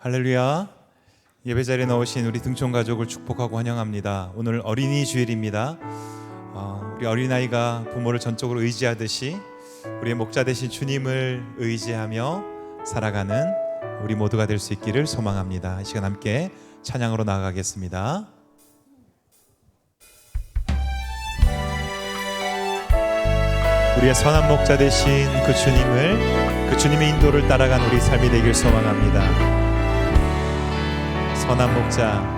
할렐루야. 예배자리에 나오신 우리 등촌 가족을 축복하고 환영합니다. 오늘 어린이 주일입니다. 우리 어린아이가 부모를 전적으로 의지하듯이 우리의 목자 되신 주님을 의지하며 살아가는 우리 모두가 될 수 있기를 소망합니다. 이 시간 함께 찬양으로 나아가겠습니다. 우리의 선한 목자 되신 그 주님의 인도를 따라간 우리 삶이 되길 소망합니다. 선한 목자,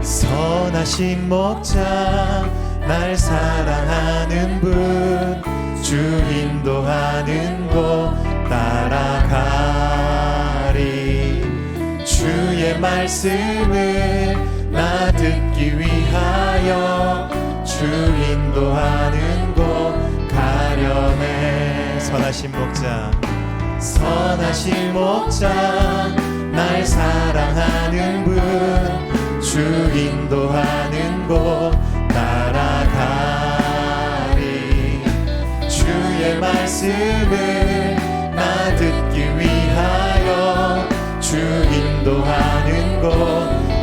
선하신 목자, 날 사랑하는 분, 주 인도하는 곳 따라가리. 주의 말씀을 나 듣기 위하여 주 인도하는 곳 가려네. 선하신 목자, 선하신 목자, 날 사랑하는 분, 주 인도하는 곳 따라가리. 주의 말씀을 나 듣기 위하여 주 인도하는 곳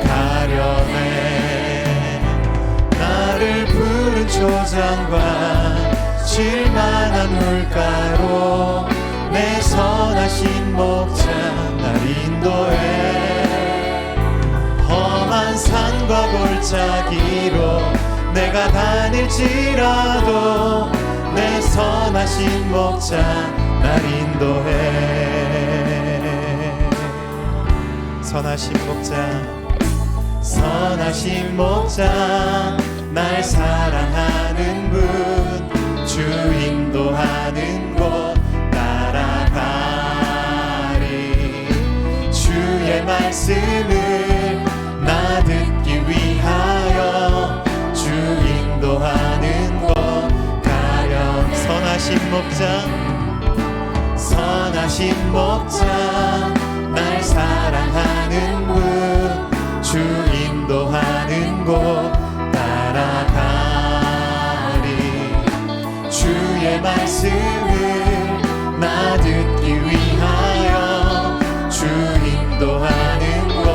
가려네. 나를 푸른 초장과 쉴만한 물가로 내 선하신 목자 날 인도해. 험한 산과 골짜기로 내가 다닐지라도 내 선하신 목자 날 인도해. 선하신 목자, 선하신 목자, 날 사랑하는 분, 주 인도하는 곳 주의 말씀을 나 듣기 위하여 주 인도하는 곳 가려. 선하신 목자, 선하신 목자, 날 사랑하는 분, 주 인도하는 곳 따라가리. 주의 말씀을 나 듣기 위하여 주 인도하는 곳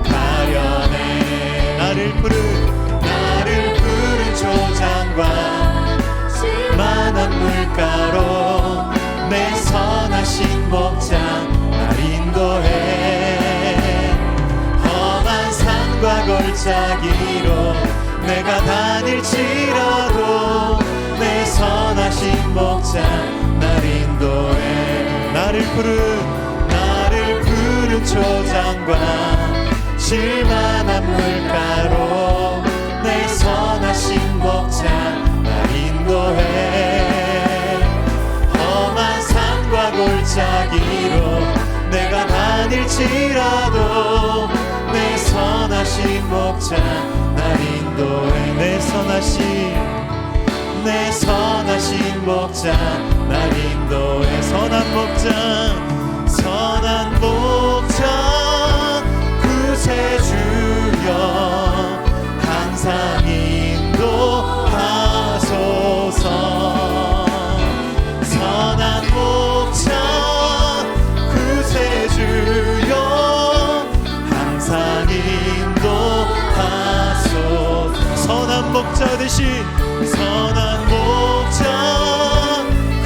가려네. 나를 푸른 초장과 쉴만한 물가로 내 선하신 목자 날 인도해. 험한 산과 골짜기로 내가 다닐지라도 내 선하신 목자 날 인도해. 나를 푸른 초장과 쉴만한 물가로 내 선하신 목자 날 인도해. 험한 산과 골짜기로 내가 다닐지라도 내 선하신 목자 날 인도해. 내 선하신 목자 날 인도해. 선한 목자, 선한 목자, 구세주여 항상 인도하소서. 선한 목자, 구세주여 항상 인도하소서. 선한 목자 대신 선한 목자,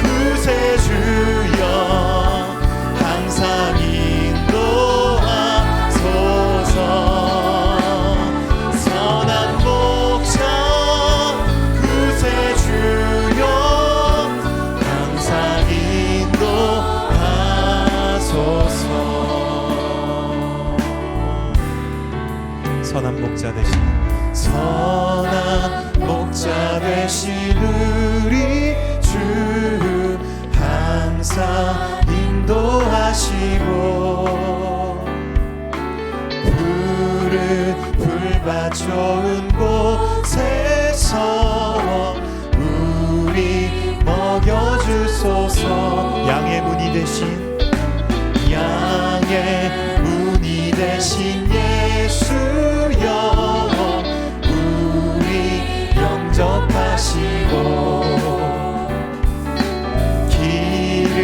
구세주여 항상 인도하소서. 선한 목자, 구세주여 항상 인도하소서. 선한 목자 되신, 선한 목자 되신 우리 주 항상 인도하시고 푸른 풀밭 좋은 곳에서 우리 먹여주소서. 양의 문이 되신, 양의 문이 되신 예수여 우리 영접하시고 길을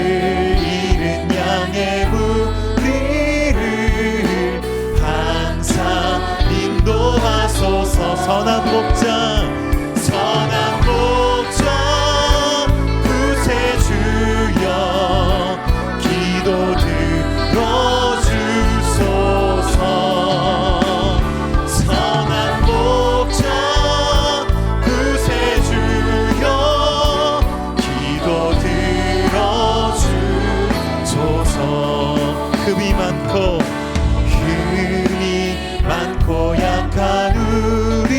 잃은 양의 무리를 주소서. 선한 목자 구세주여 기도 들어주소서. 선한 목자 구세주여 기도 들어주소서. 흠이 많고 약한 우리를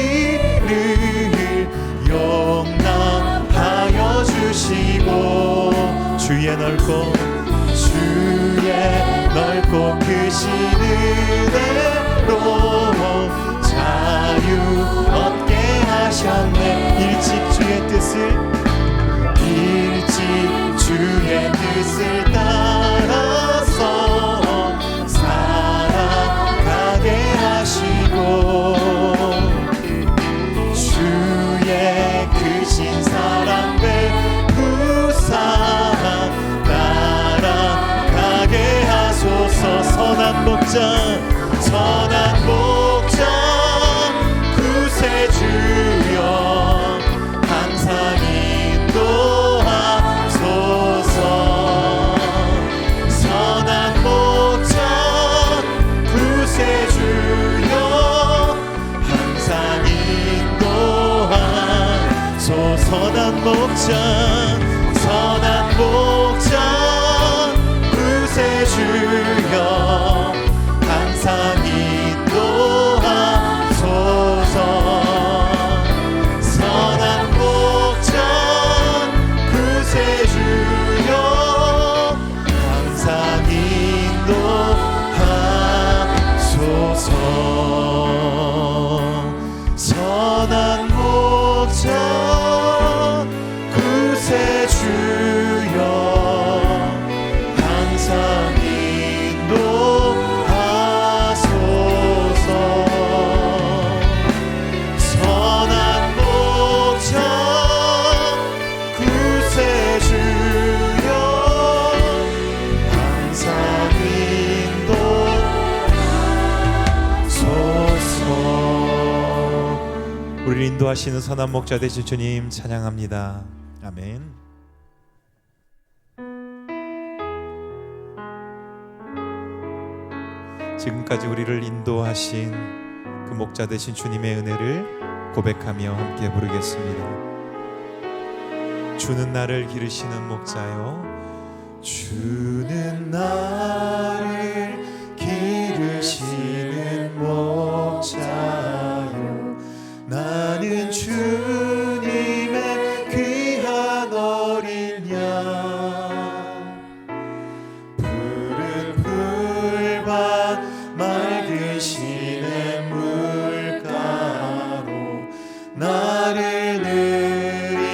용납하여 주시고 주의 넓고 크신 은혜로 자유 얻게 하셨네. 일찍 주의 뜻을 따라서 살아가게 하시고 주의 크신 사랑 베푸사 날아가게 하소서. 선한 목자 구세주여 항상 인도하소서. 선한 목자 구세주여 항상 인도하소서. 선한 목자 구세주여 항상 인도하소서. 선한 목자 구세주여 항상 인도하소서. 선한 목자 구세주여 항상 인도하소서. 선한 목자 구세주여 항상 인도하소서. 우리를 인도하시는 선한 목자 되신 주님 찬양합니다. 아멘. 지금까지 우리를 인도하신 그 목자 되신 주님의 은혜를 고백하며 함께 부르겠습니다. 주는 나를 기르시는 목자요, 주는 나를 기르시는 목자요, 나는 주님의 귀한 어린 양, 푸른 풀밭 맑으시는 물가로 나를 늘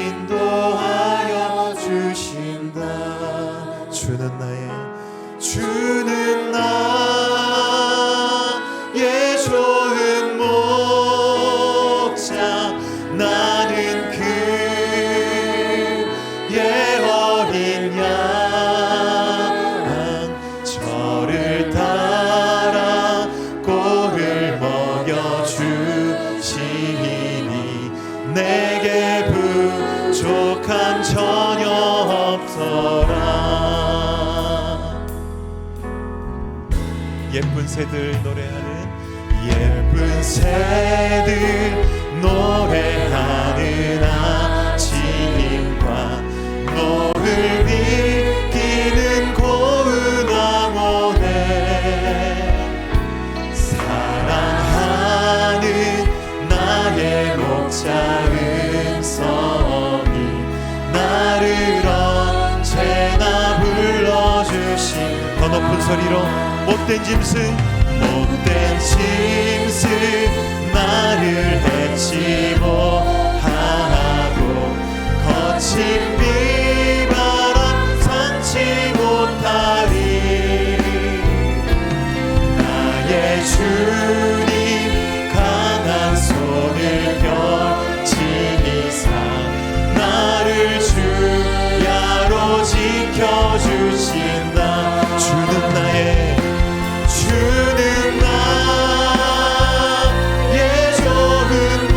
인도하여 주신다. 주는 나의 좋은 목자, 나는 그의 어린 양, 저를 따라 꼴을 먹여주시니 내게 부족함 전혀 없더라. 예쁜 새들 노래하는, 예쁜 새들 노래하는 아침과 노을 비기는 고운 왕원에 사랑하는 나의 목자 음성이 나를 언제나 불러주신, 더 높은 소리로 못된 짐승 나를 해치 못하고 거친 비바람 삼지 못하리. 나의 주님 강한 손을 펼치사 나를 주야로 지켜주신다. 주는 나의 좋은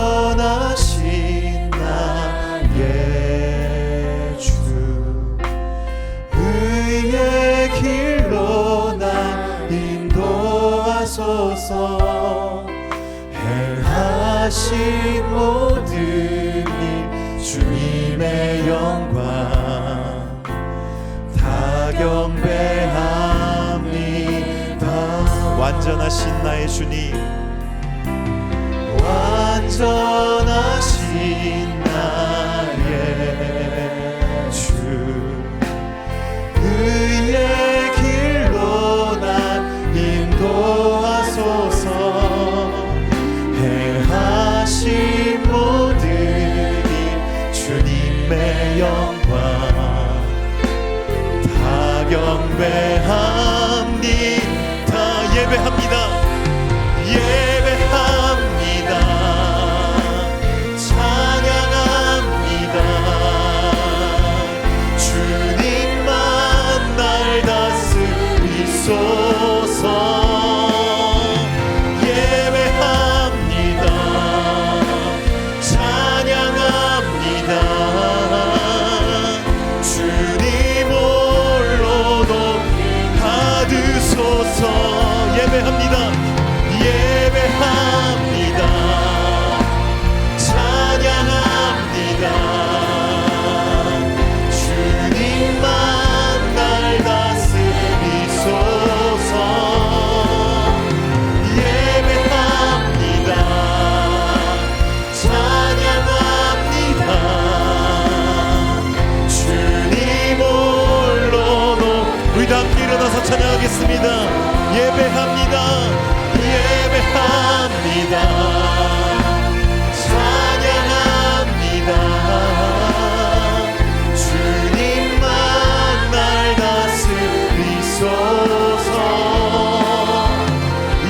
완전하신 나의 주, 의의 길로 나 인도하소서. 행하신 모든 일 주님의 영광 다 경배합니다. 완전하신 나의 주님, 완전하신 나의 주, 의의 길로 나 인도하소서. 행하신 모든 일 주님의 영광 다 경배합니다. 예배합니다. 예배합니다. 찬양합니다. 주님만 날 다스리소서. 예배합니다. 찬양합니다. 주님 홀로 높이 받으소서. 예배합니다. 예배합니다. 찬양합니다. 주님만 날 다스리소서. 예배합니다. 찬양합니다. 주님 홀로 높이. 우리 다 함께 일어나서 찬양하겠습니다. 예배합니다. 예배합니다. 찬양합니다. 주님만 날 다스리소서.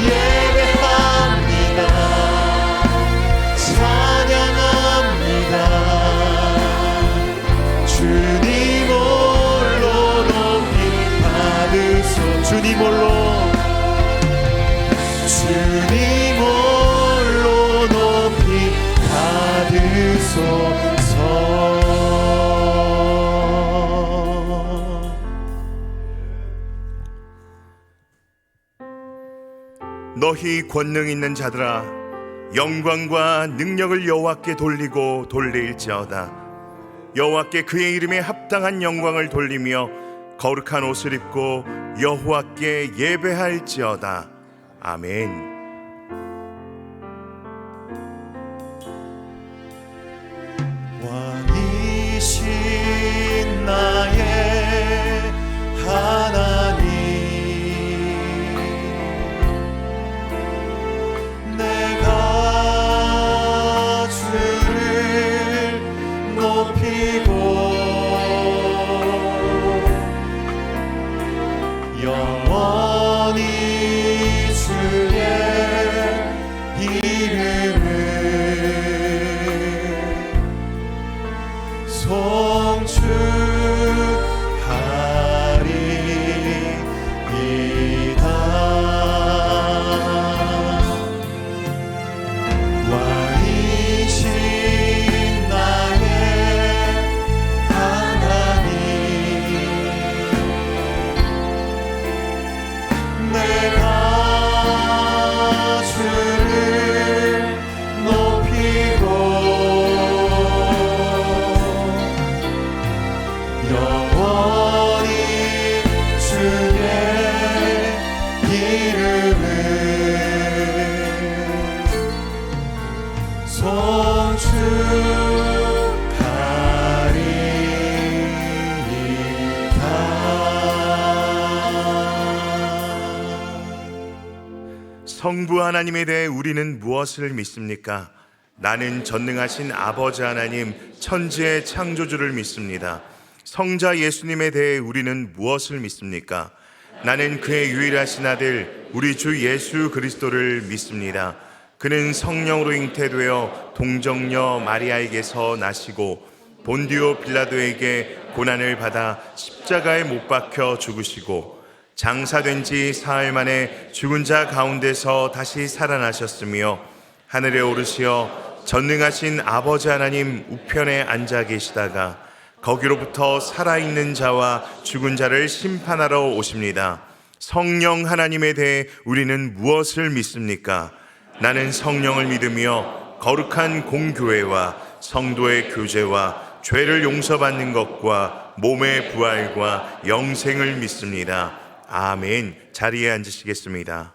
예배합니다. 찬양합니다. 주님 홀로 높이 받으소. 주님 홀로, 주님 홀로 높이 받으소서. 너희 권능 있는 자들아, 영광과 능력을 여호와께 돌리고 돌릴지어다. 여호와께 그의 이름에 합당한 영광을 돌리며 거룩한 옷을 입고 여호와께 예배할지어다. 아멘. 왕이신 나의 하나님, 내가 주를 높이고 영원히 주의 이름을 송축하리이다. 왕이신 나의 하나님, 내가 주를 높이고 영원히 주의 이름을 송축하리이다. 성부 하나님에 대해 우리는 무엇을 믿습니까? 나는 전능하신 아버지 하나님, 천지의 창조주를 믿습니다. 성자 예수님에 대해 우리는 무엇을 믿습니까? 나는 그의 유일하신 아들 우리 주 예수 그리스도를 믿습니다. 그는 성령으로 잉태되어 동정녀 마리아에게서 나시고 본디오 빌라도에게 고난을 받아 십자가에 못 박혀 죽으시고 장사된 지 사흘 만에 죽은 자 가운데서 다시 살아나셨으며 하늘에 오르시어 전능하신 아버지 하나님 우편에 앉아 계시다가 거기로부터 살아있는 자와 죽은 자를 심판하러 오십니다. 성령 하나님에 대해 우리는 무엇을 믿습니까? 나는 성령을 믿으며 거룩한 공교회와 성도의 교제와 죄를 용서받는 것과 몸의 부활과 영생을 믿습니다. 아멘. 자리에 앉으시겠습니다.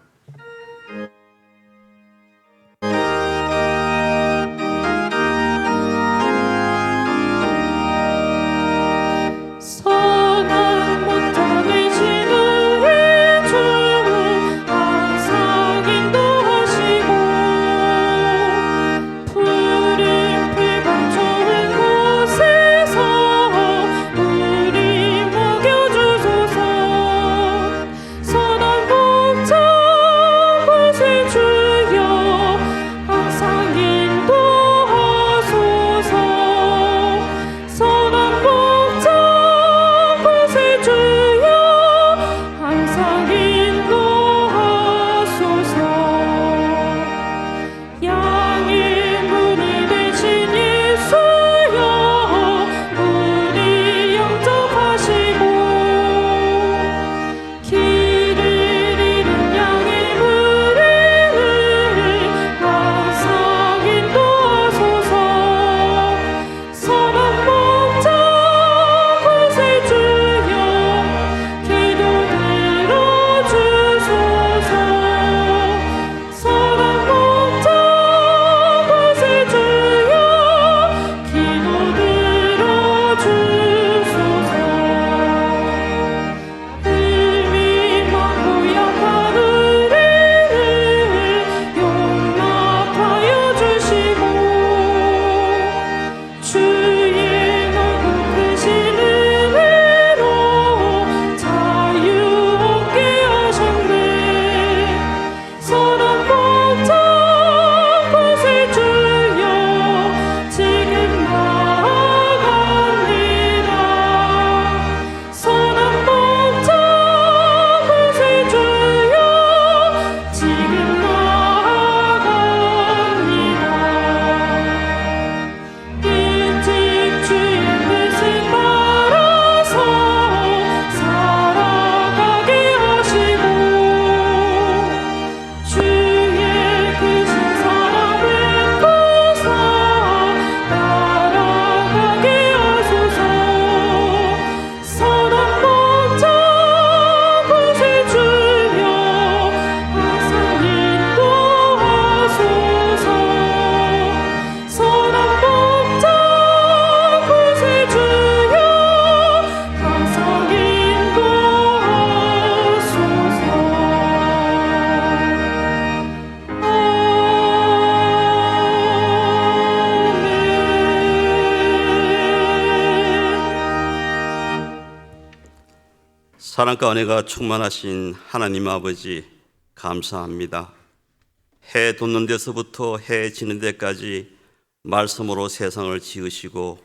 선한 목자 되신 우리 주 항상 인도하시고 푸른 풀과 좋은 곳에서 우리 먹여주소서. 선한 목자 곳에 주여 항상 인도하소서. 선한 목자 곳에 주여 항상 인도하소서. 양의 문이 되신 예수여 우리 영접하시고 길을 잃은 양의 무리를 항상 인도하소서. 선한 목자 곳에 주여 기도 들어주소서. 선한 목자 곳에 주여 기도 들어주소서. 흠이 많고 약한 우리를 용납하여 주시고 주의 넓고 크신 은혜로 자유 얻게 하셨네. 선한 목자 곳에 주여 지금 나아갑니다. 선한 목자 곳에 주여 지금 나아갑니다. 일찍 주의 뜻을 따라서 살아가게 하시고 주의 크신 사랑 베푸사 따라가게 하소서. 선한 목자 곳에 주여 항상 인도하소서. 선한 목자 곳에 주여 항상 사랑과 은혜가 충만하신 하나님 아버지 감사합니다. 해 돋는 데서부터 해 지는 데까지 말씀으로 세상을 지으시고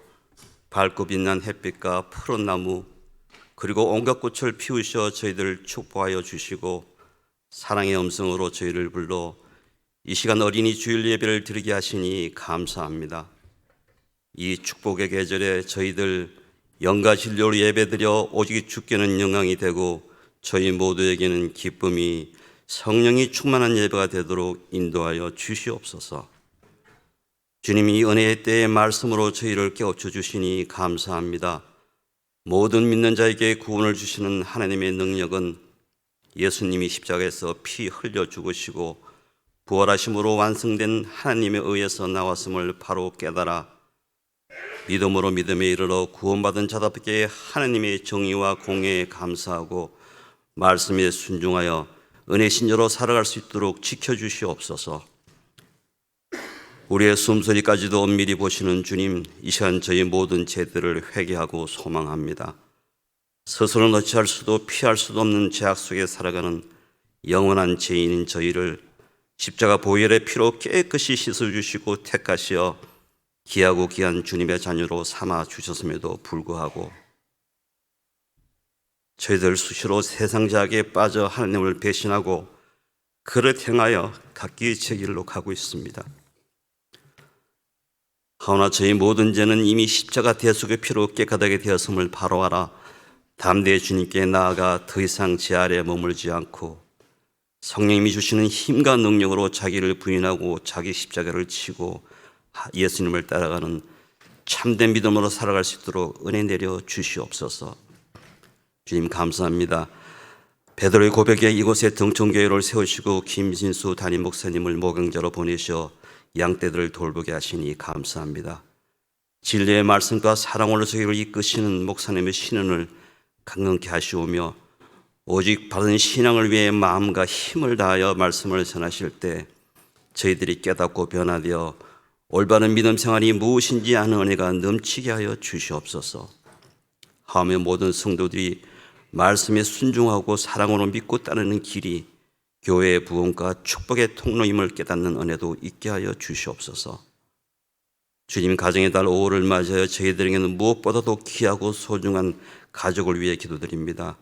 밝고 빛난 햇빛과 푸른 나무 그리고 온갖 꽃을 피우셔 저희들을 축복하여 주시고 사랑의 음성으로 저희를 불러 이 시간 어린이 주일 예배를 드리게 하시니 감사합니다. 이 축복의 계절에 저희들 영과 진료로 예배드려 오직 주께는 영광이 되고 저희 모두에게는 기쁨이 성령이 충만한 예배가 되도록 인도하여 주시옵소서. 주님이 이 은혜의 때의 말씀으로 저희를 깨우쳐 주시니 감사합니다. 모든 믿는 자에게 구원을 주시는 하나님의 능력은 예수님이 십자가에서 피 흘려 죽으시고 부활하심으로 완성된 하나님에 의해서 나왔음을 바로 깨달아 믿음으로 믿음에 이르러 구원받은 자답게 하나님의 정의와 공의에 감사하고 말씀에 순종하여 은혜 신녀로 살아갈 수 있도록 지켜주시옵소서. 우리의 숨소리까지도 엄밀히 보시는 주님, 이 시간 저희 모든 죄들을 회개하고 소망합니다. 스스로는 어찌할 수도 피할 수도 없는 죄악 속에 살아가는 영원한 죄인인 저희를 십자가 보혈의 피로 깨끗이 씻어주시고 택하시어 귀하고 귀한 주님의 자녀로 삼아 주셨음에도 불구하고 저희들 수시로 세상 자악에 빠져 하나님을 배신하고 그릇 행하여 각기 제 길로 가고 있습니다. 하오나 저희 모든 죄는 이미 십자가 대속의 피로 깨끗하게 되었음을 바로 알아 담대히 주님께 나아가 더 이상 제 아래 머물지 않고 성령님이 주시는 힘과 능력으로 자기를 부인하고 자기 십자가를 치고 예수님을 따라가는 참된 믿음으로 살아갈 수 있도록 은혜 내려 주시옵소서. 주님 감사합니다. 베드로의 고백에 이곳에 등촌교회를 세우시고 김진수 담임 목사님을 모경자로 보내셔 양떼들을 돌보게 하시니 감사합니다. 진리의 말씀과 사랑으로 저희를 이끄시는 목사님의 신언을 강건케 하시오며 오직 바른 신앙을 위해 마음과 힘을 다하여 말씀을 전하실 때 저희들이 깨닫고 변화되어 올바른 믿음 생활이 무엇인지 아는 은혜가 넘치게 하여 주시옵소서. 하며 모든 성도들이 말씀에 순종하고 사랑으로 믿고 따르는 길이 교회의 부흥과 축복의 통로임을 깨닫는 은혜도 있게 하여 주시옵소서. 주님 가정의 달 5월을 맞이하여 저희들에게는 무엇보다도 귀하고 소중한 가족을 위해 기도드립니다.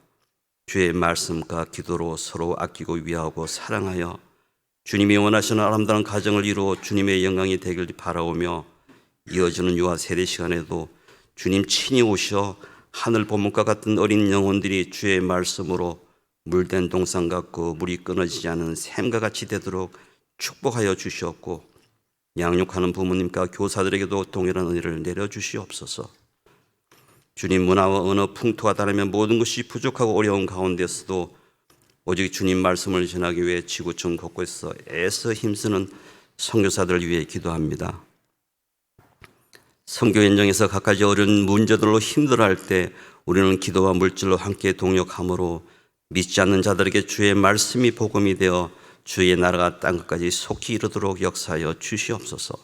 주의 말씀과 기도로 서로 아끼고 위하고 사랑하여 주님이 원하시는 아름다운 가정을 이루어 주님의 영광이 되길 바라오며 이어지는 유아 세례 시간에도 주님 친히 오셔 하늘 보문과 같은 어린 영혼들이 주의 말씀으로 물된 동상 같고 물이 끊어지지 않은 샘과 같이 되도록 축복하여 주시옵고 양육하는 부모님과 교사들에게도 동일한 은혜를 내려주시옵소서. 주님 문화와 언어 풍토가 다르면 모든 것이 부족하고 어려운 가운데서도 오직 주님 말씀을 전하기 위해 지구촌 곳곳에서 애써 힘쓰는 선교사들을 위해 기도합니다. 선교 현장에서 갖가지 어려운 문제들로 힘들어할 때 우리는 기도와 물질로 함께 동역함으로 믿지 않는 자들에게 주의 말씀이 복음이 되어 주의 나라가 땅끝까지 속히 이르도록 역사하여 주시옵소서.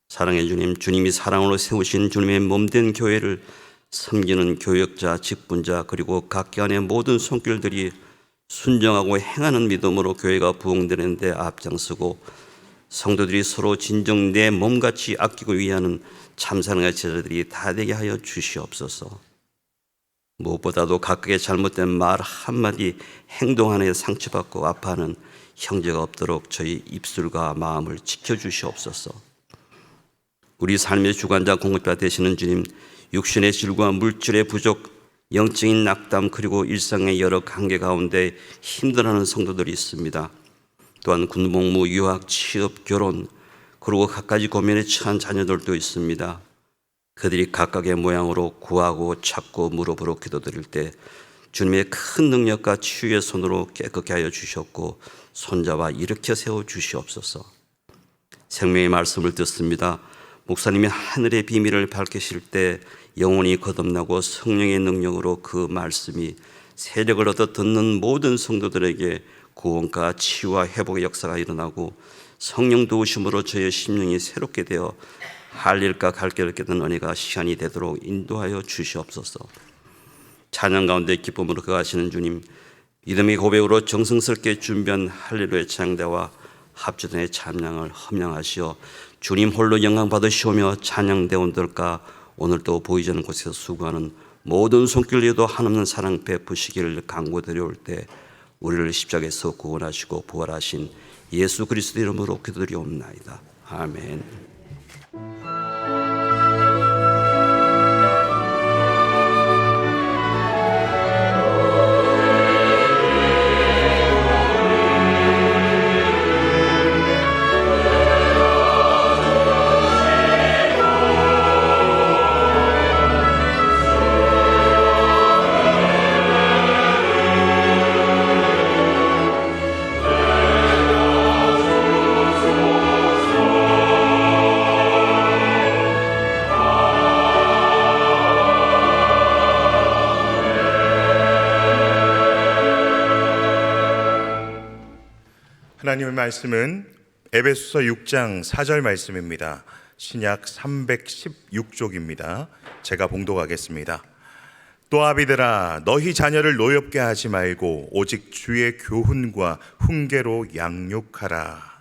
사랑의 주님, 주님이 사랑으로 세우신 주님의 몸된 교회를 섬기는 교역자, 직분자 그리고 각기안의 모든 손길들이 순정하고 행하는 믿음으로 교회가 부흥되는 데 앞장서고 성도들이 서로 진정 내 몸같이 아끼고 위하는 참사랑의 제자들이 다 되게 하여 주시옵소서. 무엇보다도 각각의 잘못된 말 한마디 행동 하나에 상처받고 아파하는 형제가 없도록 저희 입술과 마음을 지켜주시옵소서. 우리 삶의 주관자 공급자 되시는 주님, 육신의 질과 물질의 부족, 영적인 낙담 그리고 일상의 여러 관계 가운데 힘들어하는 성도들이 있습니다. 또한 군복무, 유학, 취업, 결혼 그리고 갖가지 고민에 처한 자녀들도 있습니다. 그들이 각각의 모양으로 구하고 찾고 무릎으로 기도드릴 때 주님의 큰 능력과 치유의 손으로 깨끗게 하여 주셨고 손잡아 일으켜 세워 주시옵소서. 생명의 말씀을 듣습니다. 목사님이 하늘의 비밀을 밝히실 때 영혼이 거듭나고 성령의 능력으로 그 말씀이 세력을 얻어 듣는 모든 성도들에게 구원과 치유와 회복의 역사가 일어나고 성령 도우심으로 저의 심령이 새롭게 되어 할 일과 갈 길을 깨닫는 은혜가 시간이 되도록 인도하여 주시옵소서. 찬양 가운데 기쁨으로 거하시는 주님, 믿음의 고백으로 정성스럽게 준비한 할렐루야 찬양대와 합주단의 찬양을 함양하시어 주님 홀로 영광 받으시오며 찬양대원들과 오늘도 보이지 않는 곳에서 수고하는 모든 손길에도 한없는 사랑 베푸시기를 간구드려올 때 우리를 십자가에서 구원하시고 부활하신 예수 그리스도 이름으로 기도드리옵나이다. 아멘. 하나님의 말씀은 에베소서 6장 4절 말씀입니다. 신약 316쪽입니다. 제가 봉독하겠습니다. 또 아비들아 너희 자녀를 노엽게 하지 말고 오직 주의 교훈과 훈계로 양육하라.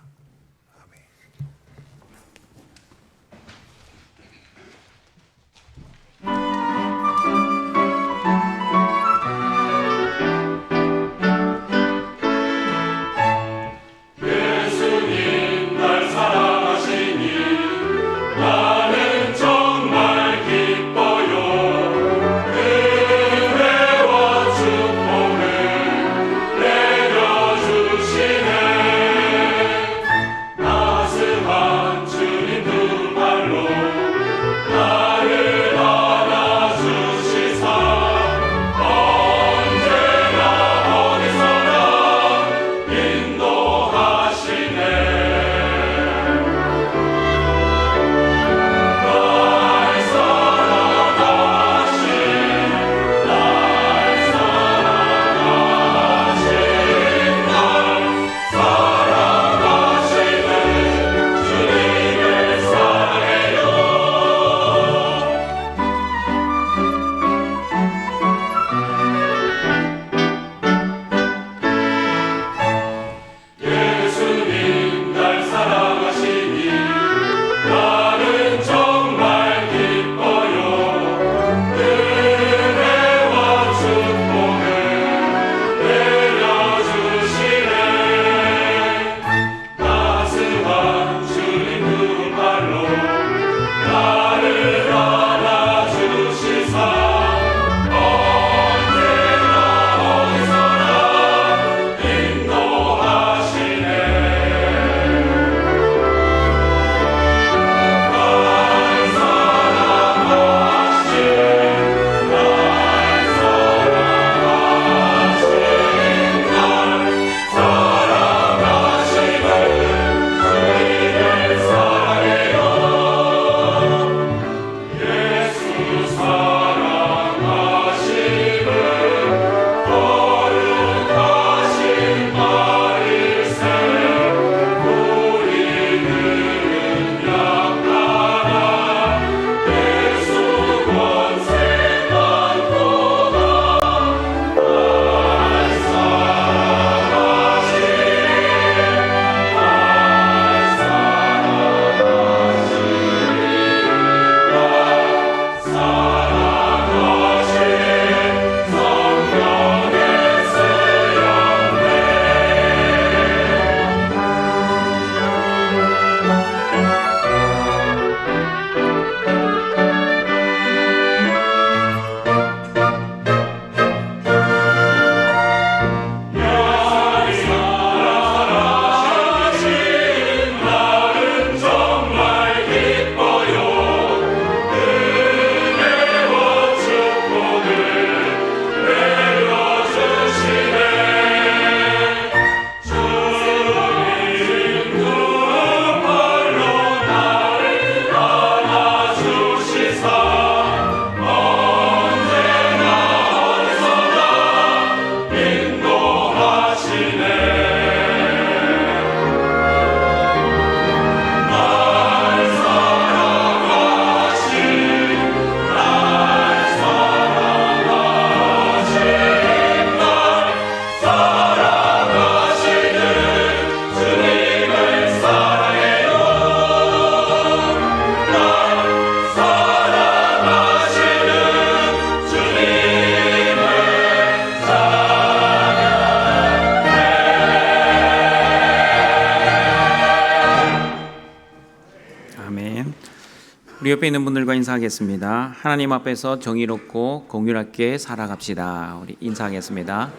우리 옆에 있는 분들과 인사하겠습니다. 하나님 앞에서 정의롭고 공유롭게 살아갑시다. 우리 인사하겠습니다.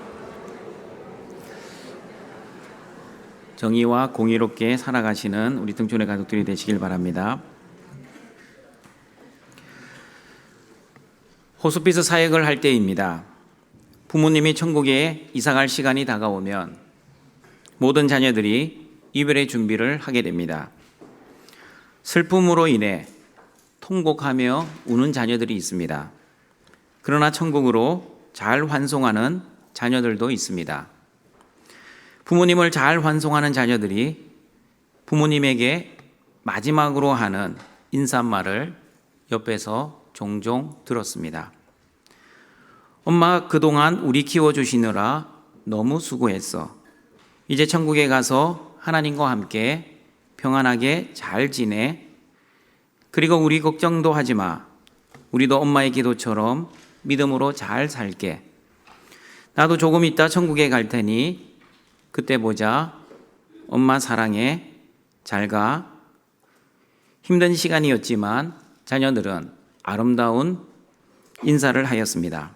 정의와 공의롭게 살아가시는 우리 등촌의 가족들이 되시길 바랍니다. 호스피스 사역을 할 때입니다. 부모님이 천국에 이사갈 시간이 다가오면 모든 자녀들이 이별의 준비를 하게 됩니다. 슬픔으로 인해 통곡하며 우는 자녀들이 있습니다. 그러나 천국으로 잘 환송하는 자녀들도 있습니다. 부모님을 잘 환송하는 자녀들이 부모님에게 마지막으로 하는 인사말을 옆에서 종종 들었습니다. 엄마, 그동안 우리 키워주시느라 너무 수고했어. 이제 천국에 가서 하나님과 함께 평안하게 잘 지내. 그리고 우리 걱정도 하지 마. 우리도 엄마의 기도처럼 믿음으로 잘 살게. 나도 조금 있다 천국에 갈 테니 그때 보자. 엄마 사랑해. 잘 가. 힘든 시간이었지만 자녀들은 아름다운 인사를 하였습니다.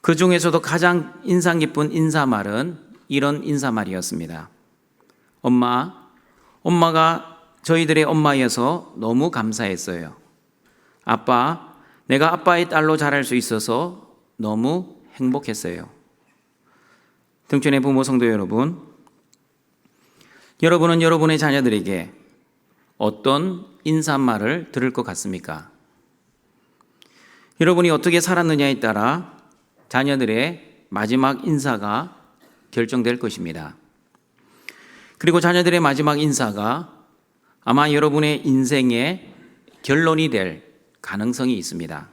그 중에서도 가장 인상 깊은 인사말은 이런 인사말이었습니다. 엄마가 저희들의 엄마여서 너무 감사했어요. 아빠, 내가 아빠의 딸로 자랄 수 있어서 너무 행복했어요. 등촌의 부모 성도 여러분, 여러분은 여러분의 자녀들에게 어떤 인사말을 들을 것 같습니까? 여러분이 어떻게 살았느냐에 따라 자녀들의 마지막 인사가 결정될 것입니다. 그리고 자녀들의 마지막 인사가 아마 여러분의 인생의 결론이 될 가능성이 있습니다.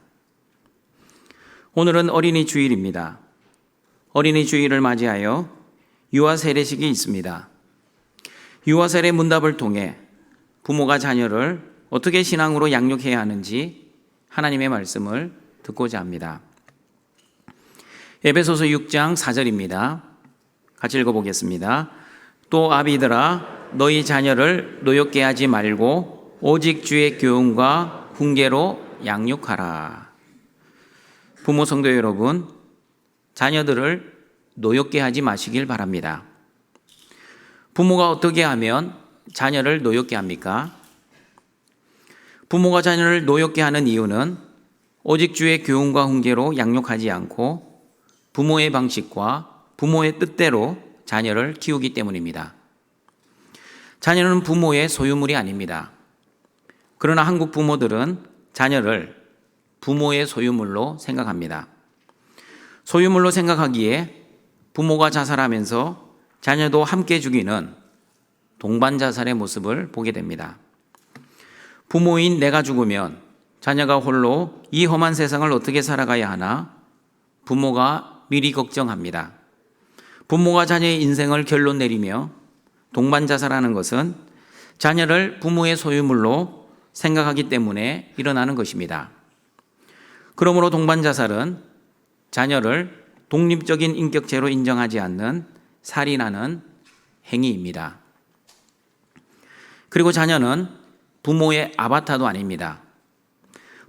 오늘은 어린이 주일입니다. 어린이 주일을 맞이하여 유아 세례식이 있습니다. 유아 세례 문답을 통해 부모가 자녀를 어떻게 신앙으로 양육해야 하는지 하나님의 말씀을 듣고자 합니다. 에베소서 6장 4절입니다. 같이 읽어보겠습니다. 또 아비들아, 너희 자녀를 노엽게 하지 말고 오직 주의 교훈과 훈계로 양육하라. 부모 성도 여러분, 자녀들을 노엽게 하지 마시길 바랍니다. 부모가 어떻게 하면 자녀를 노엽게 합니까? 부모가 자녀를 노엽게 하는 이유는 오직 주의 교훈과 훈계로 양육하지 않고 부모의 방식과 부모의 뜻대로 자녀를 키우기 때문입니다. 자녀는 부모의 소유물이 아닙니다. 그러나 한국 부모들은 자녀를 부모의 소유물로 생각합니다. 소유물로 생각하기에 부모가 자살하면서 자녀도 함께 죽이는 동반 자살의 모습을 보게 됩니다. 부모인 내가 죽으면 자녀가 홀로 이 험한 세상을 어떻게 살아가야 하나 부모가 미리 걱정합니다. 부모가 자녀의 인생을 결론 내리며 동반 자살하는 것은 자녀를 부모의 소유물로 생각하기 때문에 일어나는 것입니다. 그러므로 동반 자살은 자녀를 독립적인 인격체로 인정하지 않는 살인하는 행위입니다. 그리고 자녀는 부모의 아바타도 아닙니다.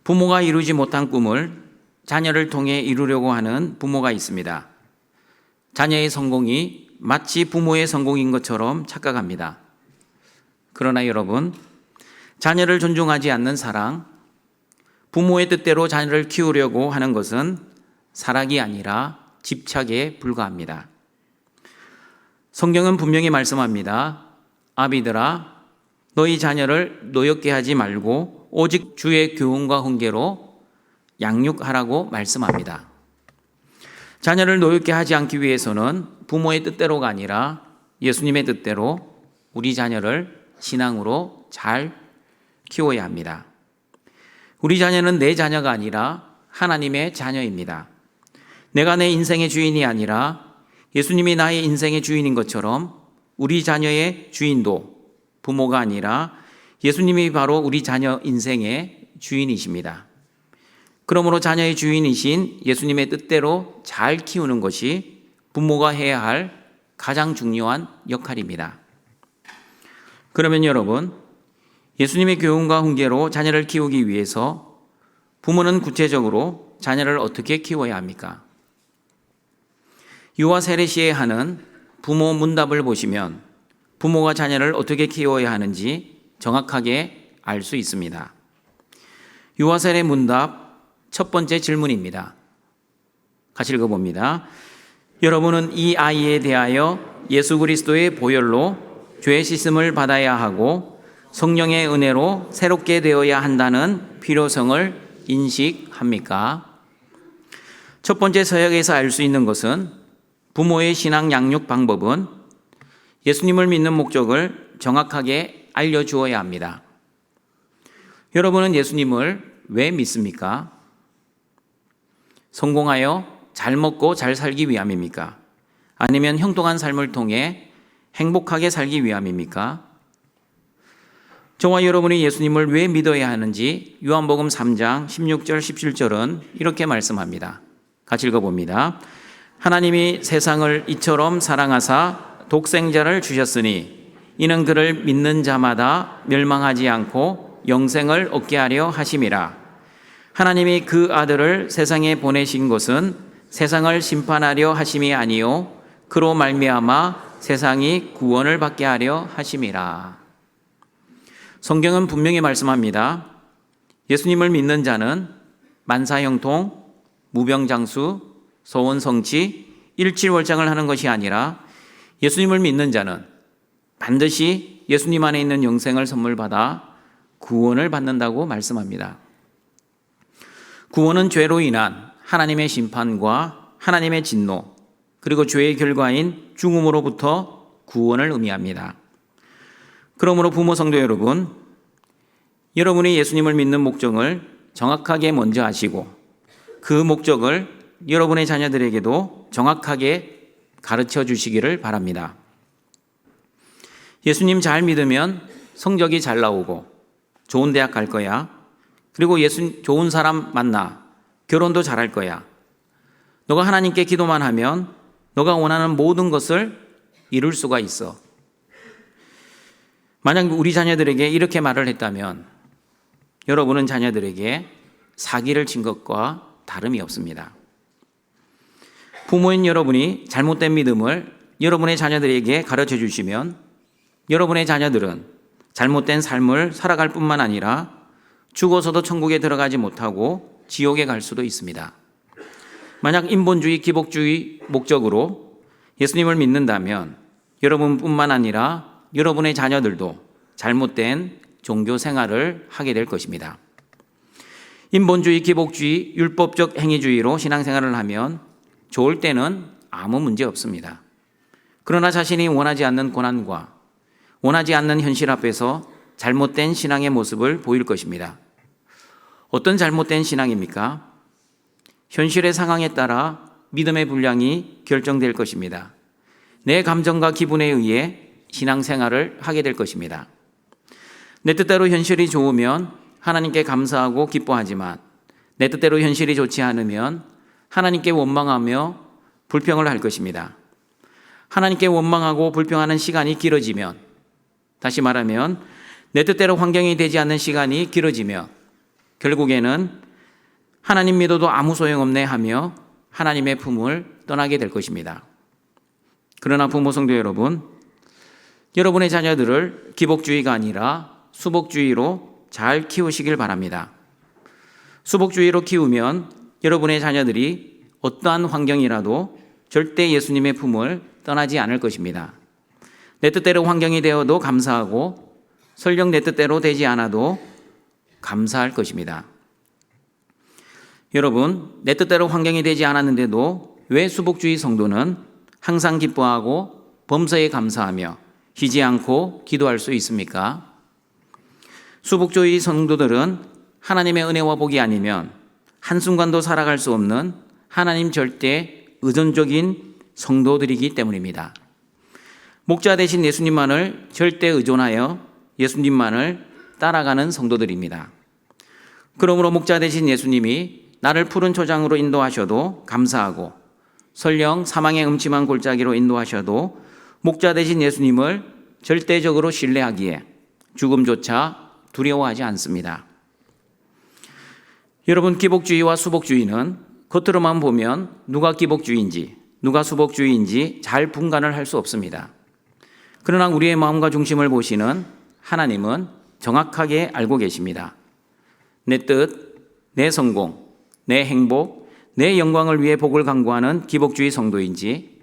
부모가 이루지 못한 꿈을 자녀를 통해 이루려고 하는 부모가 있습니다. 자녀의 성공이 마치 부모의 성공인 것처럼 착각합니다. 그러나 여러분, 자녀를 존중하지 않는 사랑, 부모의 뜻대로 자녀를 키우려고 하는 것은 사랑이 아니라 집착에 불과합니다. 성경은 분명히 말씀합니다. 아비들아, 너희 자녀를 노엽게 하지 말고 오직 주의 교훈과 훈계로 양육하라고 말씀합니다. 자녀를 노엽게 하지 않기 위해서는 부모의 뜻대로가 아니라 예수님의 뜻대로 우리 자녀를 신앙으로 잘 키워야 합니다. 우리 자녀는 내 자녀가 아니라 하나님의 자녀입니다. 내가 내 인생의 주인이 아니라 예수님이 나의 인생의 주인인 것처럼 우리 자녀의 주인도 부모가 아니라 예수님이 바로 우리 자녀 인생의 주인이십니다. 그러므로 자녀의 주인이신 예수님의 뜻대로 잘 키우는 것이 부모가 해야 할 가장 중요한 역할입니다. 그러면 여러분, 예수님의 교훈과 훈계로 자녀를 키우기 위해서 부모는 구체적으로 자녀를 어떻게 키워야 합니까? 유아 세례시에 하는 부모 문답을 보시면 부모가 자녀를 어떻게 키워야 하는지 정확하게 알 수 있습니다. 유아 세례 문답 첫 번째 질문입니다. 같이 읽어봅니다. 여러분은 이 아이에 대하여 예수 그리스도의 보혈로 죄 씻음을 받아야 하고 성령의 은혜로 새롭게 되어야 한다는 필요성을 인식합니까? 첫 번째 서약에서 알 수 있는 것은 부모의 신앙 양육 방법은 예수님을 믿는 목적을 정확하게 알려주어야 합니다. 여러분은 예수님을 왜 믿습니까? 성공하여 잘 먹고 잘 살기 위함입니까? 아니면 형통한 삶을 통해 행복하게 살기 위함입니까? 저와 여러분이 예수님을 왜 믿어야 하는지 요한복음 3장 16절 17절은 이렇게 말씀합니다. 같이 읽어봅니다. 하나님이 세상을 이처럼 사랑하사 독생자를 주셨으니 이는 그를 믿는 자마다 멸망하지 않고 영생을 얻게 하려 하심이라. 하나님이 그 아들을 세상에 보내신 것은 세상을 심판하려 하심이 아니요 그로 말미암아 세상이 구원을 받게 하려 하심이라. 성경은 분명히 말씀합니다. 예수님을 믿는 자는 만사형통, 무병장수, 소원성취, 일칠월장을 하는 것이 아니라 예수님을 믿는 자는 반드시 예수님 안에 있는 영생을 선물 받아 구원을 받는다고 말씀합니다. 구원은 죄로 인한 하나님의 심판과 하나님의 진노, 그리고 죄의 결과인 죽음으로부터 구원을 의미합니다. 그러므로 부모 성도 여러분, 여러분이 예수님을 믿는 목적을 정확하게 먼저 아시고 그 목적을 여러분의 자녀들에게도 정확하게 가르쳐 주시기를 바랍니다. 예수님 잘 믿으면 성적이 잘 나오고 좋은 대학 갈 거야. 그리고 좋은 사람 만나 결혼도 잘할 거야. 너가 하나님께 기도만 하면 너가 원하는 모든 것을 이룰 수가 있어. 만약 우리 자녀들에게 이렇게 말을 했다면 여러분은 자녀들에게 사기를 친 것과 다름이 없습니다. 부모인 여러분이 잘못된 믿음을 여러분의 자녀들에게 가르쳐 주시면 여러분의 자녀들은 잘못된 삶을 살아갈 뿐만 아니라 죽어서도 천국에 들어가지 못하고 지옥에 갈 수도 있습니다. 만약 인본주의, 기복주의 목적으로 예수님을 믿는다면 여러분뿐만 아니라 여러분의 자녀들도 잘못된 종교 생활을 하게 될 것입니다. 인본주의, 기복주의, 율법적 행위주의로 신앙생활을 하면 좋을 때는 아무 문제 없습니다. 그러나 자신이 원하지 않는 고난과 원하지 않는 현실 앞에서 잘못된 신앙의 모습을 보일 것입니다. 어떤 잘못된 신앙입니까? 현실의 상황에 따라 믿음의 분량이 결정될 것입니다. 내 감정과 기분에 의해 신앙생활을 하게 될 것입니다. 내 뜻대로 현실이 좋으면 하나님께 감사하고 기뻐하지만 내 뜻대로 현실이 좋지 않으면 하나님께 원망하며 불평을 할 것입니다. 하나님께 원망하고 불평하는 시간이 길어지면, 다시 말하면 내 뜻대로 환경이 되지 않는 시간이 길어지면 결국에는 하나님 믿어도 아무 소용없네 하며 하나님의 품을 떠나게 될 것입니다. 그러나 부모 성도 여러분, 여러분의 자녀들을 기복주의가 아니라 수복주의로 잘 키우시길 바랍니다. 수복주의로 키우면 여러분의 자녀들이 어떠한 환경이라도 절대 예수님의 품을 떠나지 않을 것입니다. 내 뜻대로 환경이 되어도 감사하고 설령 내 뜻대로 되지 않아도 감사할 것입니다. 여러분, 내 뜻대로 환경이 되지 않았는데도 왜 수복주의 성도는 항상 기뻐하고 범사에 감사하며 쉬지 않고 기도할 수 있습니까? 수복주의 성도들은 하나님의 은혜와 복이 아니면 한순간도 살아갈 수 없는 하나님 절대 의존적인 성도들이기 때문입니다. 목자 되신 예수님만을 절대 의존하여 예수님만을 따라가는 성도들입니다. 그러므로 목자 되신 예수님이 나를 푸른 초장으로 인도하셔도 감사하고 설령 사망의 음침한 골짜기로 인도하셔도 목자 되신 예수님을 절대적으로 신뢰하기에 죽음조차 두려워하지 않습니다. 여러분, 기복주의와 수복주의는 겉으로만 보면 누가 기복주의인지 누가 수복주의인지 잘 분간을 할 수 없습니다. 그러나 우리의 마음과 중심을 보시는 하나님은 정확하게 알고 계십니다. 내 뜻, 내 성공, 내 행복, 내 영광을 위해 복을 강구하는 기복주의 성도인지